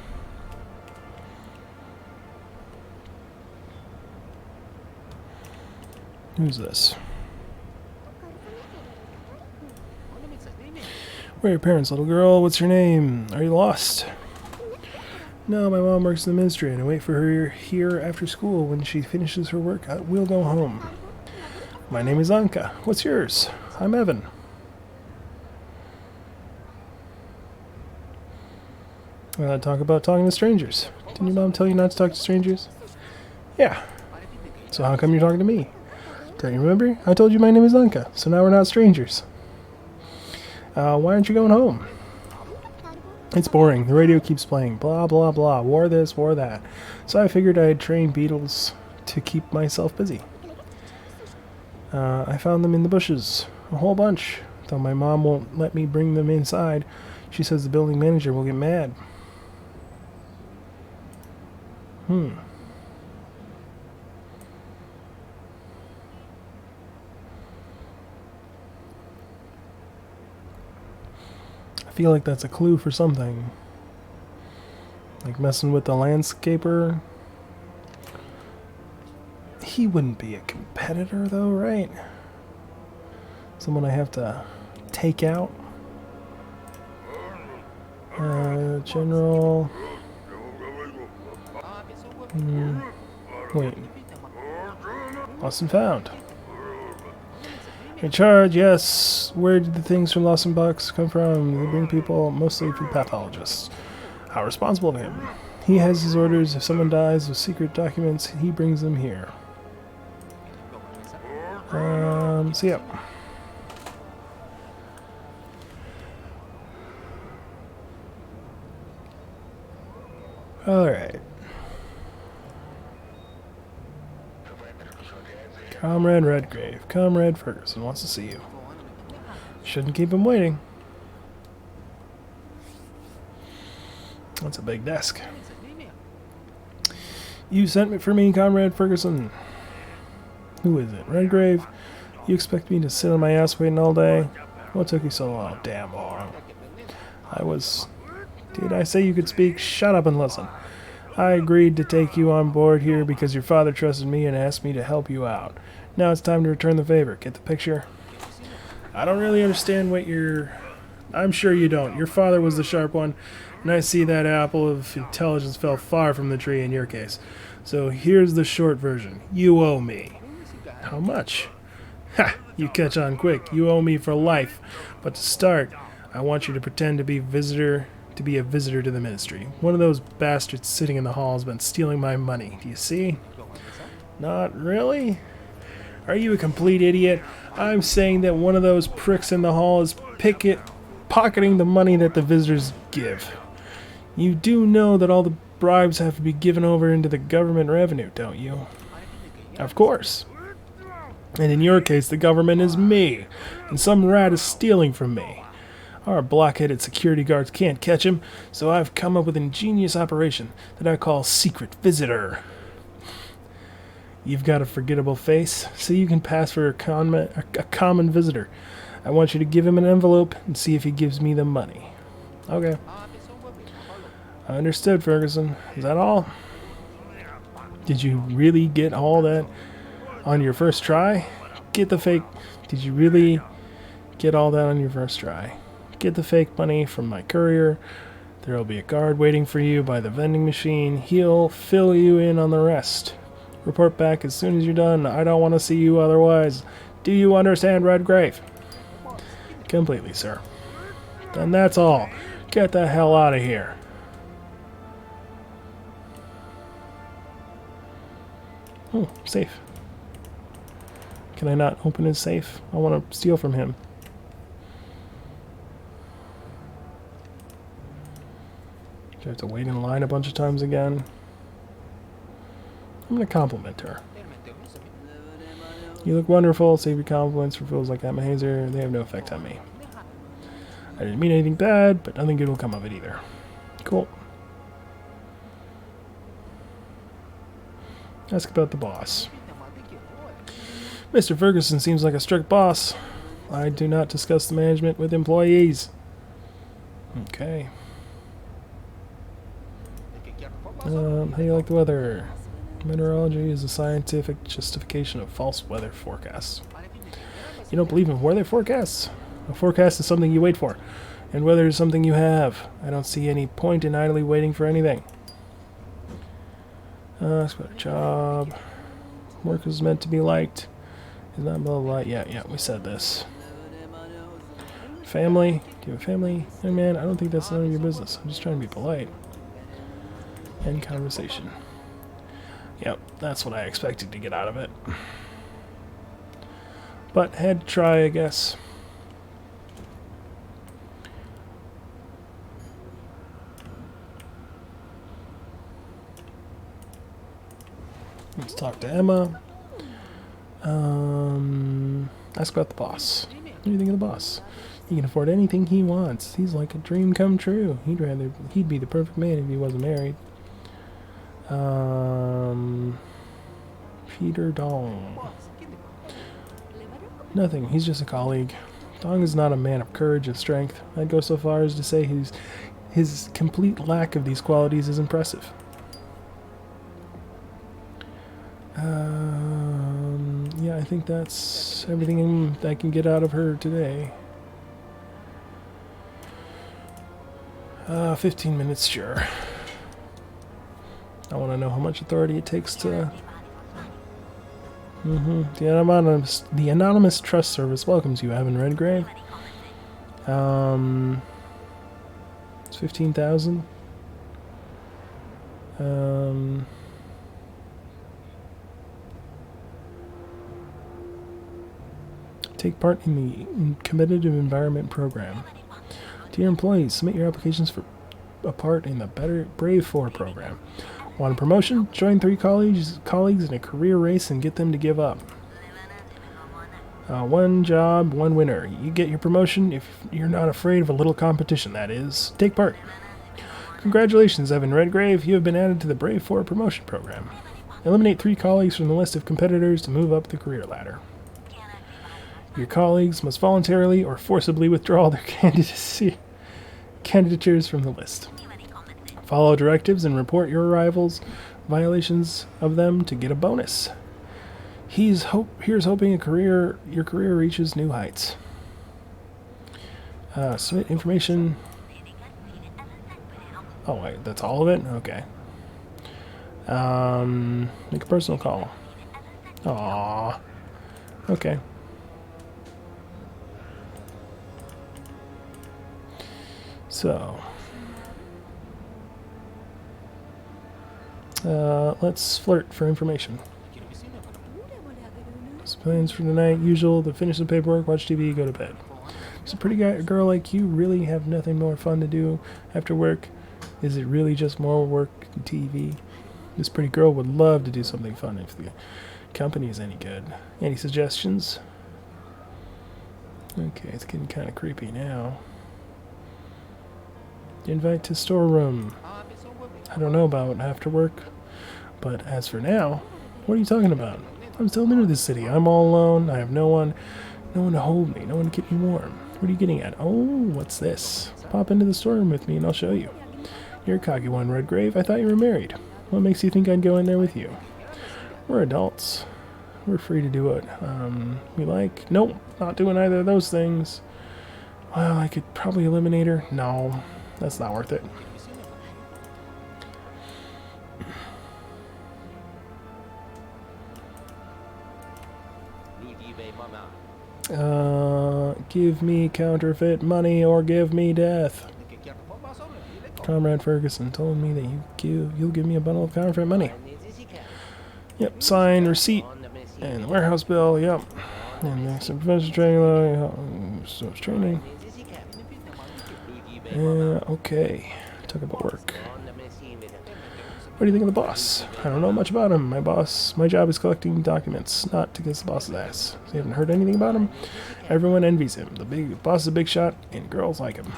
Who's this? Where are your parents, little girl? What's your name? Are you lost? No, my mom works in the ministry, and I wait for her here after school. When she finishes her work, we'll go home. My name is Anka. What's yours? I'm Evan. Talk about talking to strangers. Didn't your mom tell you not to talk to strangers? Yeah. So how come you're talking to me? Don't you remember? I told you my name is Anka, so now we're not strangers. Why aren't you going home? It's boring. The radio keeps playing. Blah, blah, blah. War this, war that. So I figured I'd train beetles to keep myself busy. I found them in the bushes. A whole bunch. Though my mom won't let me bring them inside. She says the building manager will get mad. I feel like that's a clue for something. Like messing with the landscaper. He wouldn't be a competitor though, right? Someone I have to take out. General. Wait. Lost and found. In charge, yes. Where did the things from Lost and Box come from? They bring people, mostly food pathologists. How responsible of him. He has his orders. If someone dies with secret documents, he brings them here. So yeah. Alright. Comrade Redgrave. Comrade Ferguson wants to see you. Shouldn't keep him waiting. That's a big desk. You sent me for me, Comrade Ferguson. Who is it? Redgrave? You expect me to sit on my ass waiting all day? What took you so long? Damn long. Did I say you could speak? Shut up and listen. I agreed to take you on board here because your father trusted me and asked me to help you out. Now it's time to return the favor. Get the picture? I don't really understand what I'm sure you don't. Your father was the sharp one, and I see that apple of intelligence fell far from the tree in your case. So here's the short version. You owe me. How much? Ha! You catch on quick. You owe me for life. But to start, I want you to pretend to be a visitor to the ministry. One of those bastards sitting in the hall has been stealing my money. Do you see? Not really? Are you a complete idiot? I'm saying that one of those pricks in the hall is pocketing the money that the visitors give. You do know that all the bribes have to be given over into the government revenue, don't you? Of course. And in your case, the government is me, and some rat is stealing from me. Our blockheaded security guards can't catch him, so I've come up with an ingenious operation that I call Secret Visitor. You've got a forgettable face, so you can pass for a common visitor. I want you to give him an envelope and see if he gives me the money. Okay. I understood, Ferguson. Is that all? Did you really get all that on your first try? Did you really get all that on your first try? Get the fake money from my courier. There will be a guard waiting for you by the vending machine. He'll fill you in on the rest. Report back as soon as you're done. I don't want to see you otherwise. Do you understand, Redgrave? Completely, sir. Then that's all. Get the hell out of here. Oh, safe. Can I not open his safe? I want to steal from him. Do I have to wait in line a bunch of times again? I'm gonna compliment her. You look wonderful. Save your compliments for fools like Emma Hazer. They have no effect on me. I didn't mean anything bad, but nothing good will come of it either. Cool. Ask about the boss. Mr. Ferguson seems like a strict boss. I do not discuss the management with employees. Okay. How do you like the weather? Meteorology is a scientific justification of false weather forecasts. You don't believe in weather forecasts? A forecast is something you wait for, and weather is something you have. I don't see any point in idly waiting for anything. Ask about a job. Work is meant to be liked. Is not blah blah blah. Yeah, we said this. Family? Do you have a family? Hey man, I don't think that's none of your business. I'm just trying to be polite. End conversation. Yep, that's what I expected to get out of it. But had to try, I guess. Let's talk to Emma. Ask about the boss. What do you think of the boss? He can afford anything he wants. He's like a dream come true. He'd be the perfect man if he wasn't married. Peter Dong. Nothing. He's just a colleague. Dong is not a man of courage and strength. I'd go so far as to say his complete lack of these qualities is impressive. Yeah, I think that's everything I can get out of her today. 15 minutes, sure. I want to know how much authority it takes to... The Anonymous Trust Service welcomes you, Evan Redgrave. It's 15,000. Take part in the Competitive Environment Program. Dear employees, submit your applications for a part in the Brave 4 program. Want a promotion? Join 3 colleagues in a career race and get them to give up. One job, one winner. You get your promotion if you're not afraid of a little competition, that is. Take part. Congratulations, Evan Redgrave. You have been added to the Brave 4 promotion program. Eliminate 3 colleagues from the list of competitors to move up the career ladder. Your colleagues must voluntarily or forcibly withdraw their candidatures from the list. Follow directives and report your rivals' violations of them to get a bonus. Here's hoping your career reaches new heights. Submit information. Oh wait, that's all of it? Okay. Make a personal call. Aww. Okay. So, let's flirt for information. Plans for tonight, usual, to finish the paperwork, watch TV, go to bed. Does a pretty girl like you really have nothing more fun to do after work? Is it really just more work and TV? This pretty girl would love to do something fun if the company is any good. Any suggestions? Okay, it's getting kind of creepy now. Invite to storeroom. I don't know about after work, but as for now, what are you talking about? I'm still new to this city. I'm all alone. I have no one to hold me, no one to keep me warm. What are you getting at? Oh, what's this? Pop into the storeroom with me and I'll show you. You're a cocky one, Redgrave. I thought you were married. What makes you think I'd go in there with you? We're adults. We're free to do what we like. Nope, not doing either of those things. Well, I could probably eliminate her. No, that's not worth it. Give me counterfeit money or give me death. Comrade Ferguson told me that you'll give me a bundle of counterfeit money. Yep, sign, receipt, and the warehouse bill, yep. And the professional training, training. Okay, talk about work. What do you think of the boss? I don't know much about him. My job is collecting documents, not to kiss the boss's ass. So you haven't heard anything about him? Everyone envies him. The boss is a big shot, and girls like him.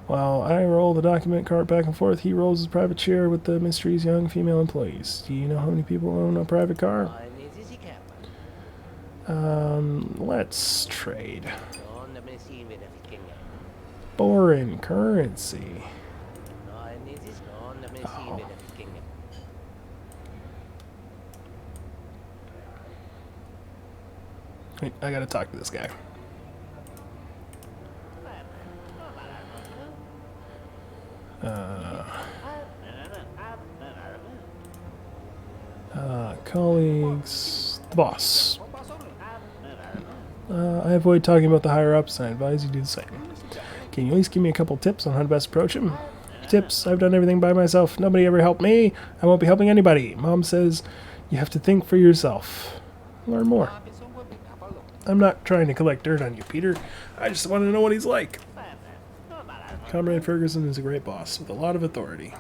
While I roll the document cart back and forth, he rolls his private chair with the mystery's young female employees. Do you know how many people own a private car? Let's trade. Foreign currency. Oh. Wait, I gotta talk to this guy. Colleagues, the boss. I avoid talking about the higher-ups, and I advise you do the same. Can you at least give me a couple tips on how to best approach him? Tips? I've done everything by myself. Nobody ever helped me. I won't be helping anybody. Mom says you have to think for yourself. Learn more. I'm not trying to collect dirt on you, Peter. I just want to know what he's like. Comrade Ferguson is a great boss with a lot of authority.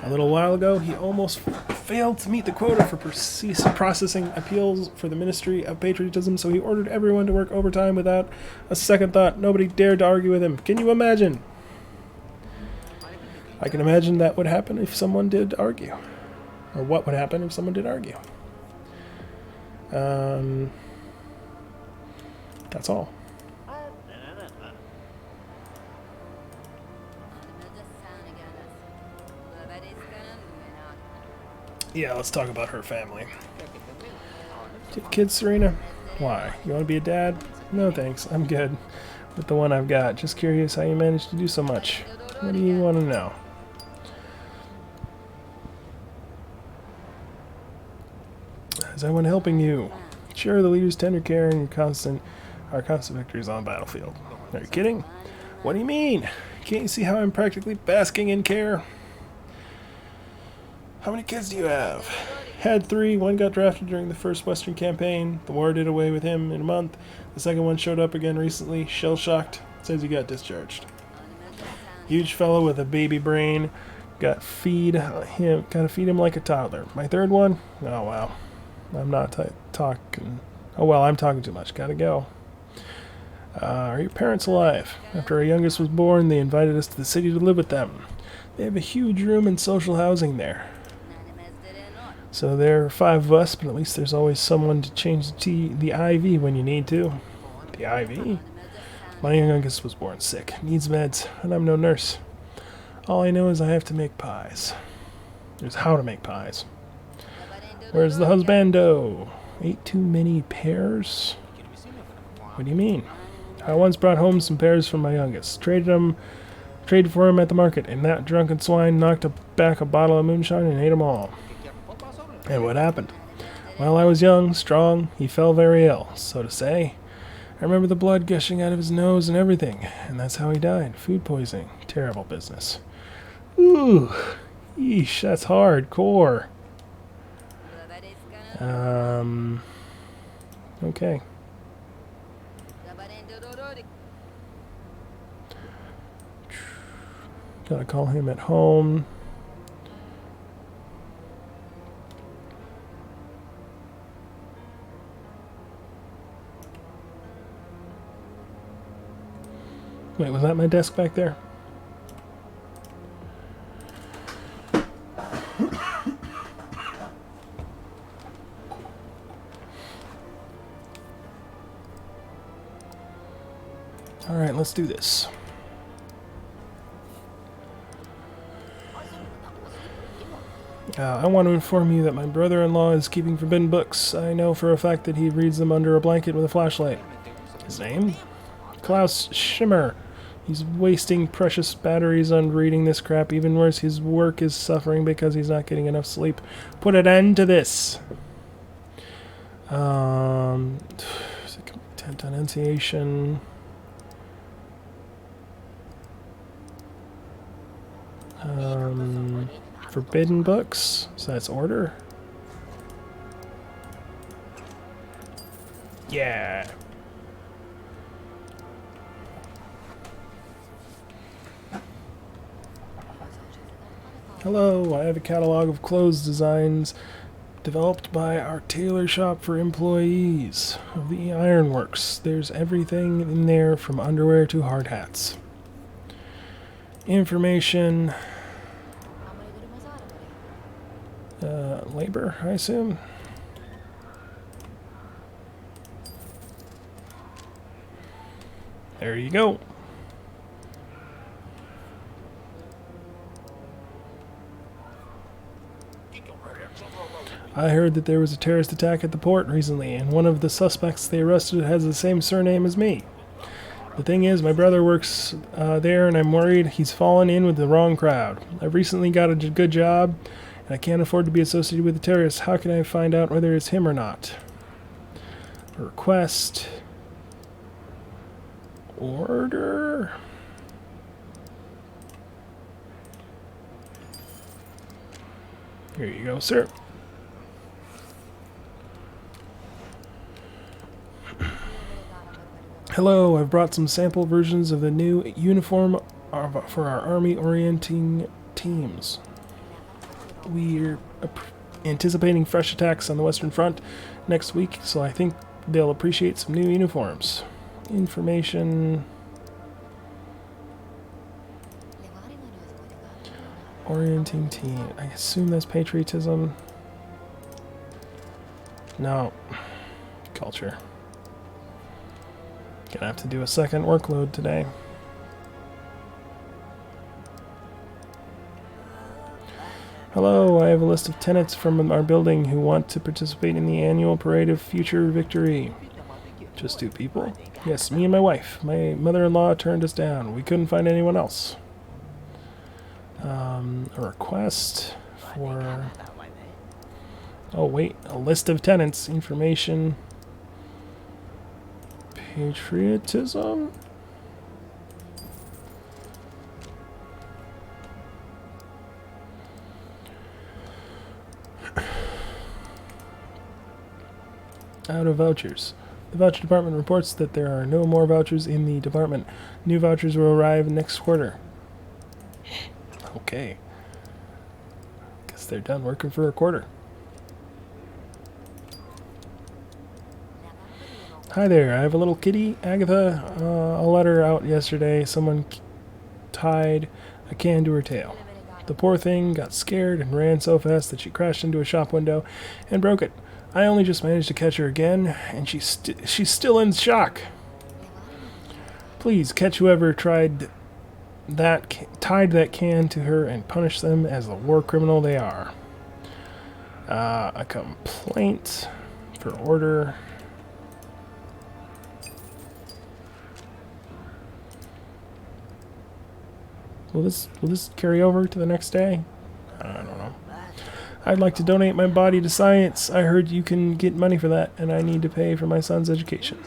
A little while ago, he almost failed to meet the quota for processing appeals for the Ministry of Patriotism, so he ordered everyone to work overtime without a second thought. Nobody dared to argue with him. Can you imagine? I can imagine that would happen if someone did argue. Or what would happen if someone did argue. That's all. Yeah, let's talk about her family. Do you have kids, Serena? Why? You want to be a dad? No thanks, I'm good with the one I've got. Just curious how you managed to do so much. What do you want to know? Is anyone helping you? Sure, the leader's tender care and our constant victories on the battlefield. Are you kidding? What do you mean? Can't you see how I'm practically basking in care? How many kids do you have? Had 3. One got drafted during the first Western campaign. The war did away with him in a month. The second one showed up again recently, shell-shocked. Says he got discharged. Huge fellow with a baby brain. Gotta feed him like a toddler. My third one? Oh wow. I'm not talking. Oh well, I'm talking too much. Gotta go. Are your parents alive? After our youngest was born, they invited us to the city to live with them. They have a huge room and social housing there. So there are 5 of us, but at least there's always someone to change the IV when you need to. The IV? My youngest was born sick, needs meds, and I'm no nurse. All I know is I have to make pies. There's how to make pies. Where's the husbando? Ate too many pears? What do you mean? I once brought home some pears from my youngest. Traded for him at the market, and that drunken swine knocked back a bottle of moonshine and ate them all. And what happened? While I was young, strong, he fell very ill, so to say. I remember the blood gushing out of his nose and everything, and that's how he died. Food poisoning. Terrible business. Ooh, yeesh, that's hardcore. Okay. Gotta call him at home. Wait, was that my desk back there? Alright, let's do this. I want to inform you that my brother-in-law is keeping forbidden books. I know for a fact that he reads them under a blanket with a flashlight. His name? Klaus Schimmer. He's wasting precious batteries on reading this crap. Even worse, his work is suffering because he's not getting enough sleep. Put an end to this. Denunciation. Forbidden books. So that's order. Yeah. Hello, I have a catalog of clothes designs developed by our tailor shop for employees of the Ironworks. There's everything in there from underwear to hard hats. Information. Labor, I assume. There you go. I heard that there was a terrorist attack at the port recently, and one of the suspects they arrested has the same surname as me. The thing is, my brother works there, and I'm worried he's fallen in with the wrong crowd. I've recently got a good job, and I can't afford to be associated with the terrorists. How can I find out whether it's him or not? A request. Order. Here you go, sir. Hello, I've brought some sample versions of the new uniform for our army orienting teams. We're anticipating fresh attacks on the Western Front next week, so I think they'll appreciate some new uniforms. Information. Orienting team. I assume that's patriotism. No. Culture. Gonna have to do a second workload today. Hello, I have a list of tenants from our building who want to participate in the annual Parade of Future Victory. Just 2 people? Yes, me and my wife. My mother-in-law turned us down. We couldn't find anyone else. A request for... Oh, wait. A list of tenants. Information. Patriotism? Out of vouchers. The voucher department reports that there are no more vouchers in the department. New vouchers will arrive next quarter. Okay. Guess they're done working for a quarter. Hi there, I have a little kitty, Agatha. I'll let her out yesterday. Someone tied a can to her tail. The poor thing got scared and ran so fast that she crashed into a shop window and broke it. I only just managed to catch her again, and she's still in shock. Please catch whoever tied that can to her and punish them as the war criminal they are. A complaint for order. Will this carry over to the next day? I don't know. I'd like to donate my body to science. I heard you can get money for that, and I need to pay for my son's education.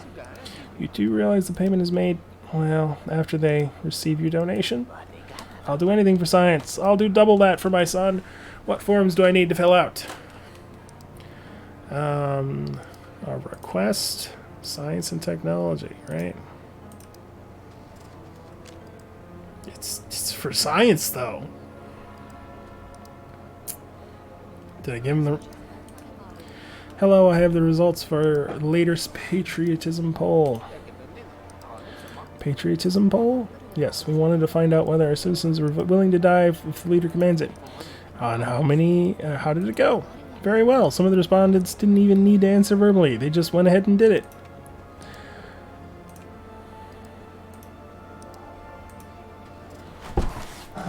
You do realize the payment is made, well, after they receive your donation? I'll do anything for science. I'll do double that for my son. What forms do I need to fill out? A request, science and technology, right? It's for science, though. Did I give him the... Hello, I have the results for the latest patriotism poll. Patriotism poll? Yes, we wanted to find out whether our citizens were willing to die if the leader commands it. On how many... how did it go? Very well. Some of the respondents didn't even need to answer verbally. They just went ahead and did it.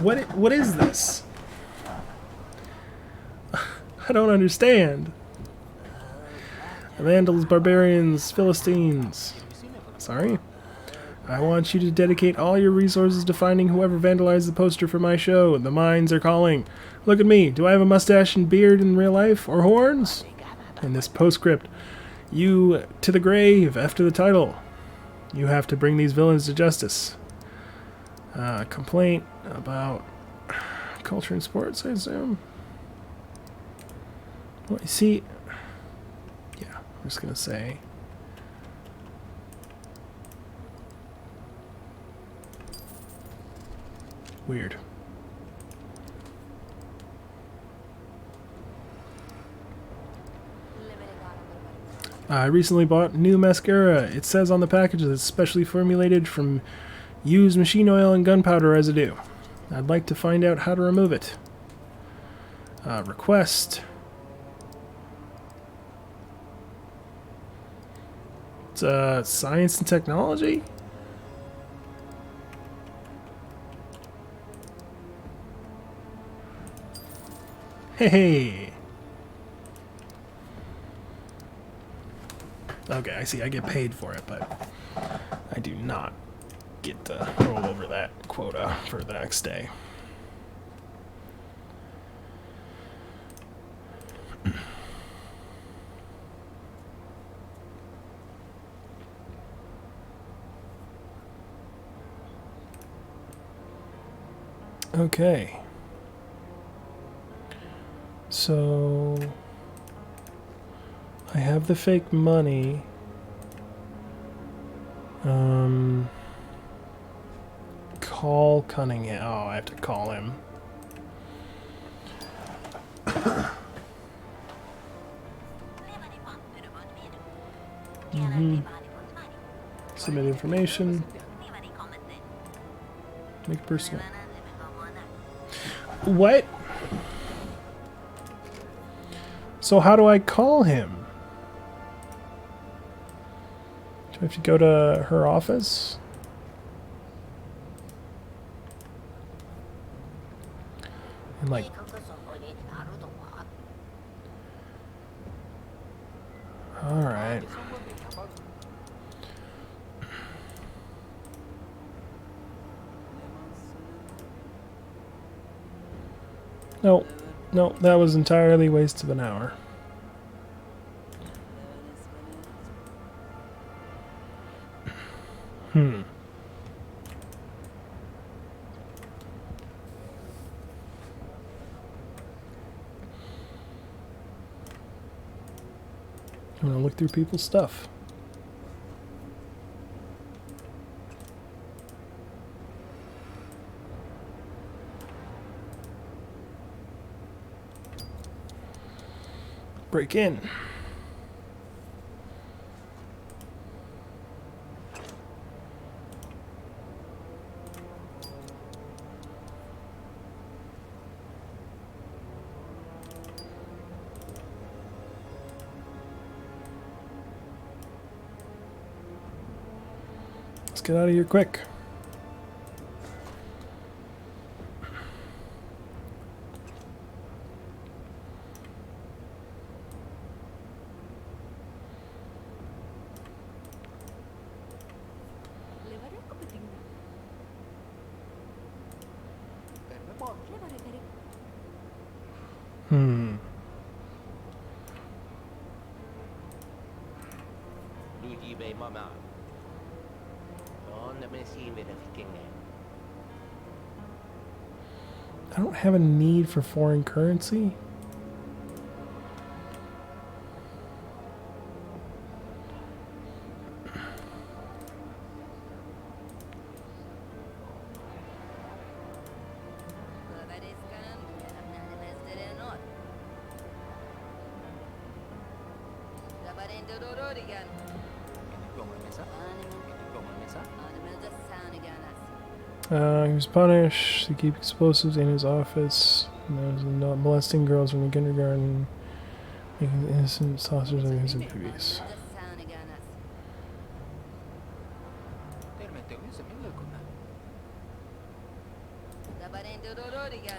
What is this? I don't understand. Vandals, barbarians, Philistines. Sorry? I want you to dedicate all your resources to finding whoever vandalized the poster for my show. The mines are calling. Look at me. Do I have a mustache and beard in real life? Or horns? In this postscript, you to the grave after the title. You have to bring these villains to justice. Complaint about culture and sports, I assume. Well, you see, yeah, I'm just gonna say weird. I recently bought new mascara. It says on the package that it's specially formulated from used machine oil and gunpowder residue. I'd like to find out how to remove it. Request. It's science and technology? Hey! Okay, I see. I get paid for it, but I do not get to roll over that quota for the next day. Okay. So I have the fake money. Call Cunningham. Oh, I have to call him. Submit information. Make personal. What? So how do I call him? Do I have to go to her office? And like... Alright. No, no, that was entirely a waste of an hour. I'm gonna look through people's stuff. Break in. Let's get out of here quick. I don't have a need for foreign currency. He was punished to keep explosives in his office. He was molesting girls from the kindergarten, making innocent saucers of his babies.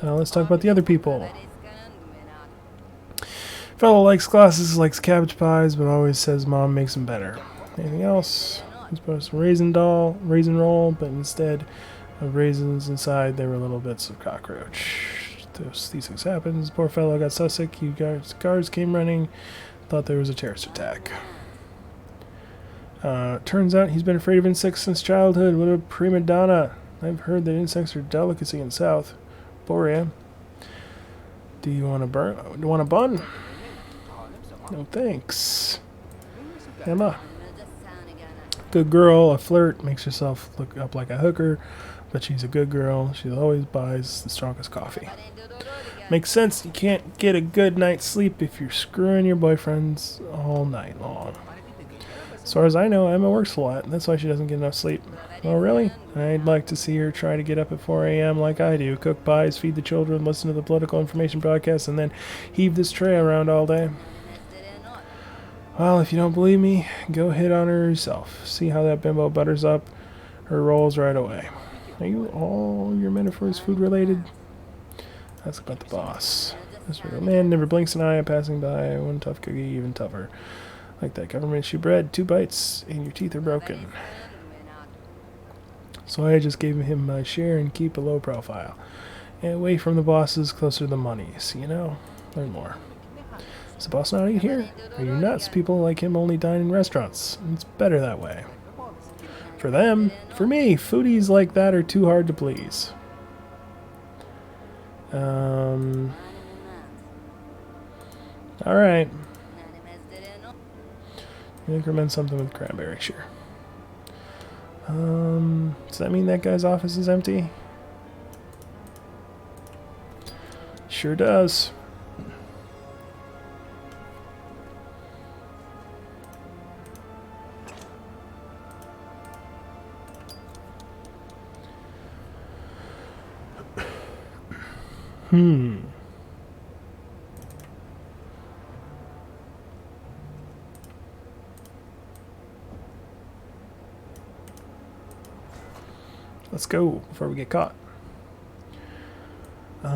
Let's talk about the other people. Fellow likes glasses, likes cabbage pies, but always says mom makes them better. Anything else? He's supposed to raisin roll, but instead of raisins inside, there were little bits of cockroach. These things happen. Poor fellow got so sick, guards came running, thought there was a terrorist attack. Turns out he's been afraid of insects since childhood. What a prima donna. I've heard that insects are a delicacy in South Borea. Do you want a bun? No thanks. Emma. Good girl, a flirt, makes herself look up like a hooker, but she's a good girl. She always buys the strongest coffee. Makes sense, you can't get a good night's sleep if you're screwing your boyfriends all night long. As far as I know, Emma works a lot. That's why she doesn't get enough sleep. Oh, really? I'd like to see her try to get up at 4 a.m. like I do. Cook pies, feed the children, listen to the political information broadcast, and then heave this tray around all day. Well, if you don't believe me, go hit on her yourself. See how that bimbo butters up her rolls right away. Are you all your metaphors food related? That's about the boss. This real man never blinks an eye passing by. One tough cookie, even tougher. Like that government shoe bread, 2 bites, and your teeth are broken. So I just gave him my share and keep a low profile. And away from the bosses, closer to the money. So, you know, learn more. Does the boss not eat here? Are you nuts? People like him only dine in restaurants. It's better that way. For them. For me, foodies like that are too hard to please. Alright. Increment something with cranberry, sure. Does that mean that guy's office is empty? Sure does. Let's go before we get caught. So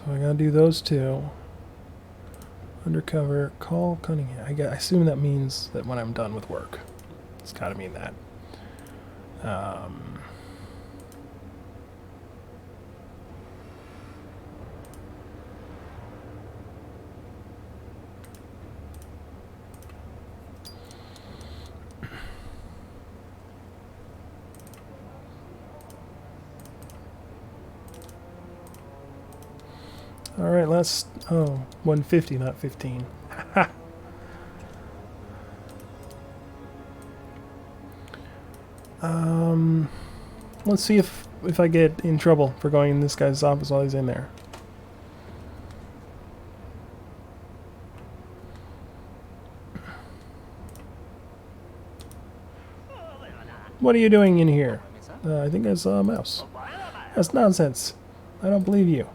I gotta do those two. Undercover, call Cunningham. I assume that means that when I'm done with work. It's gotta mean that. Alright, let's... Oh, 150, not 15. Let's see if I get in trouble for going in this guy's office while he's in there. What are you doing in here? I think I saw a mouse. That's nonsense. I don't believe you.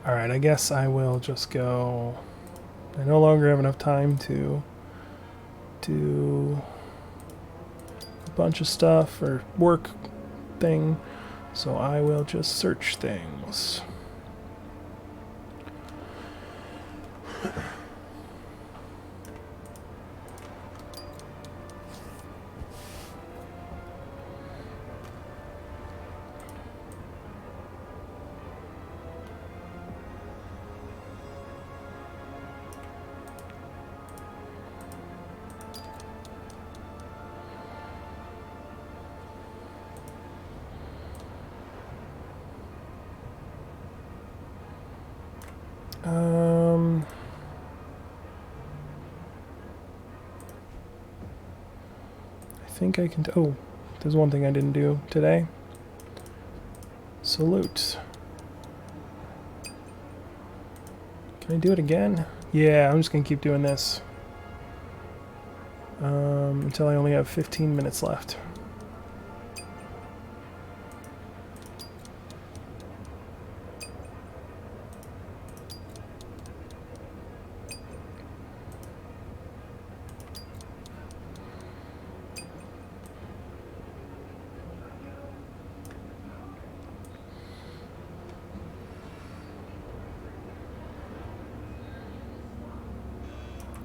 Alright, I guess I will just go... I no longer have enough time to do a bunch of stuff or work thing, so I will just search things. I think I can... Oh, there's one thing I didn't do today. Salute. Can I do it again? Yeah, I'm just gonna keep doing this. Until I only have 15 minutes left.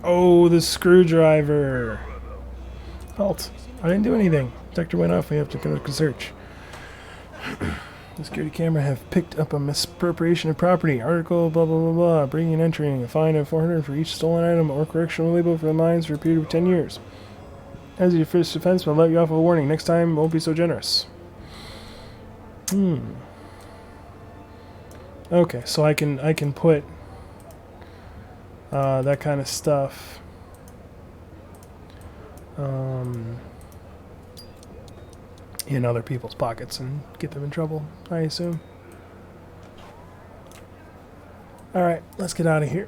Oh, the screwdriver. Halt. I didn't do anything. Detector went off. We have to conduct a search. The security camera have picked up a misappropriation of property. Article blah blah blah blah. Bringing and entering. A fine of 400 for each stolen item or correctional label for the mines for a period of 10 years. As your first offense, we'll let you off with a warning. Next time, won't be so generous. Okay, so I can put that kind of stuff in other people's pockets and get them in trouble, I assume. Alright, let's get out of here.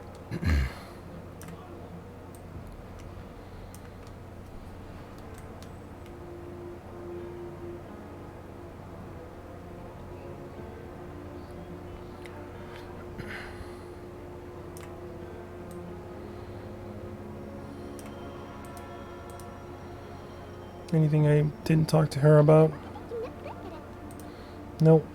Anything I didn't talk to her about? Nope.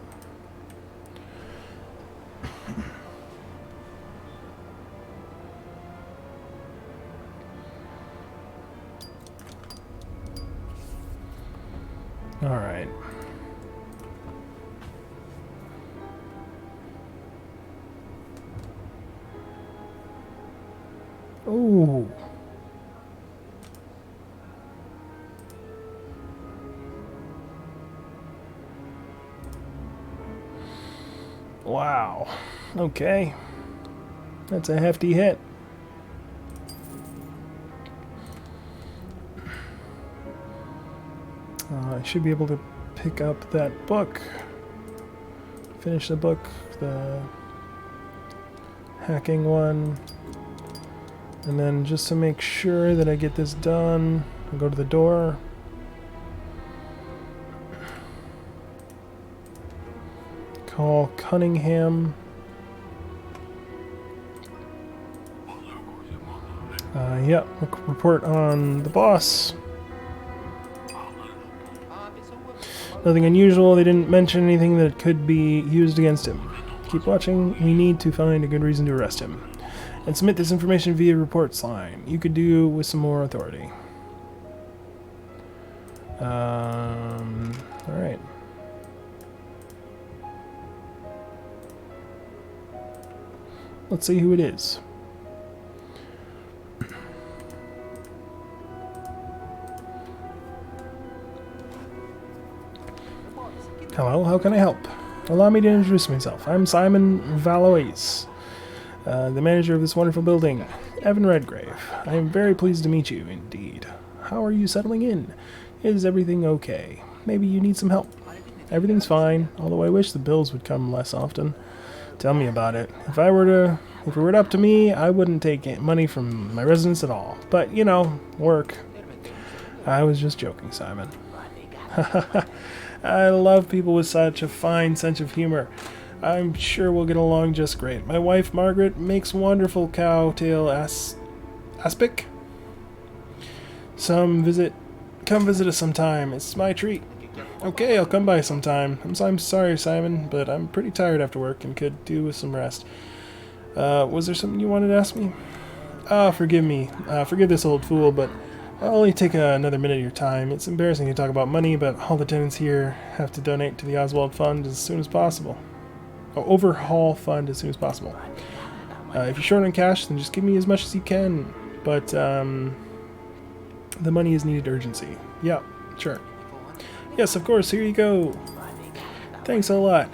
All right. Ooh. Wow. Okay. That's a hefty hit. I should be able to pick up that book. Finish the book, the hacking one. And then just to make sure that I get this done, I'll go to the door. Call Cunningham. Yep, report on the boss. Nothing unusual. They didn't mention anything that could be used against him. Keep watching. We need to find a good reason to arrest him. And submit this information via reports line. You could do with some more authority. Alright. Let's see who it is. Hello, how can I help? Allow me to introduce myself. I'm Simon Valois, the manager of this wonderful building, Evan Redgrave. I am very pleased to meet you, indeed. How are you settling in? Is everything okay? Maybe you need some help. Everything's fine, although I wish the bills would come less often. Tell me about it. If it were up to me, I wouldn't take money from my residents at all. But, you know, work. I was just joking, Simon. I love people with such a fine sense of humor. I'm sure we'll get along just great. My wife, Margaret, makes wonderful cow-tail aspic. Come visit us sometime. It's my treat. Okay, I'll come by sometime. I'm sorry, Simon, but I'm pretty tired after work and could do with some rest. Was there something you wanted to ask me? Forgive me. Forgive this old fool, but I'll only take another minute of your time. It's embarrassing to talk about money, but all the tenants here have to donate to the Oswald Fund as soon as possible. Overhaul Fund as soon as possible. If you're short on cash, then just give me as much as you can. But the money is needed urgency. Yeah, sure. Yes, of course. Here you go. Thanks a lot.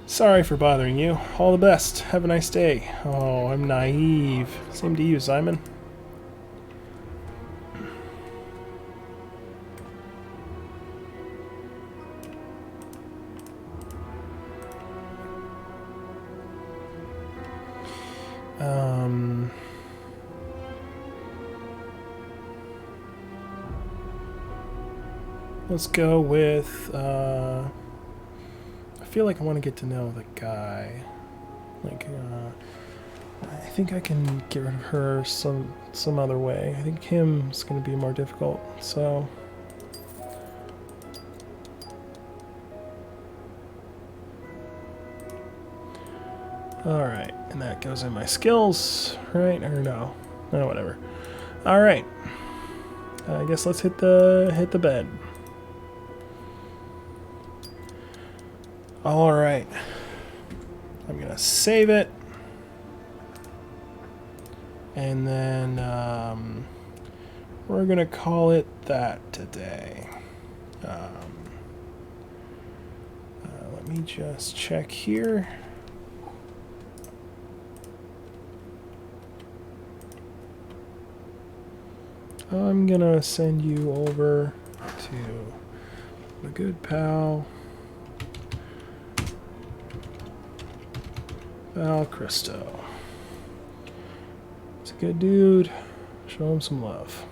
Sorry for bothering you. All the best. Have a nice day. Oh, I'm naive. Same to you, Simon. Let's go with, I feel like I want to get to know the guy. Like, I think I can get rid of her some other way. I think him's going to be more difficult, so... Alright, and that goes in my skills, right? Or no? Oh, whatever. Alright. I guess let's hit the bed. Alright. I'm gonna save it. And then we're gonna call it that today. Let me me just check here. I'm gonna send you over to the good pal Val Cristo. He's a good dude. Show him some love.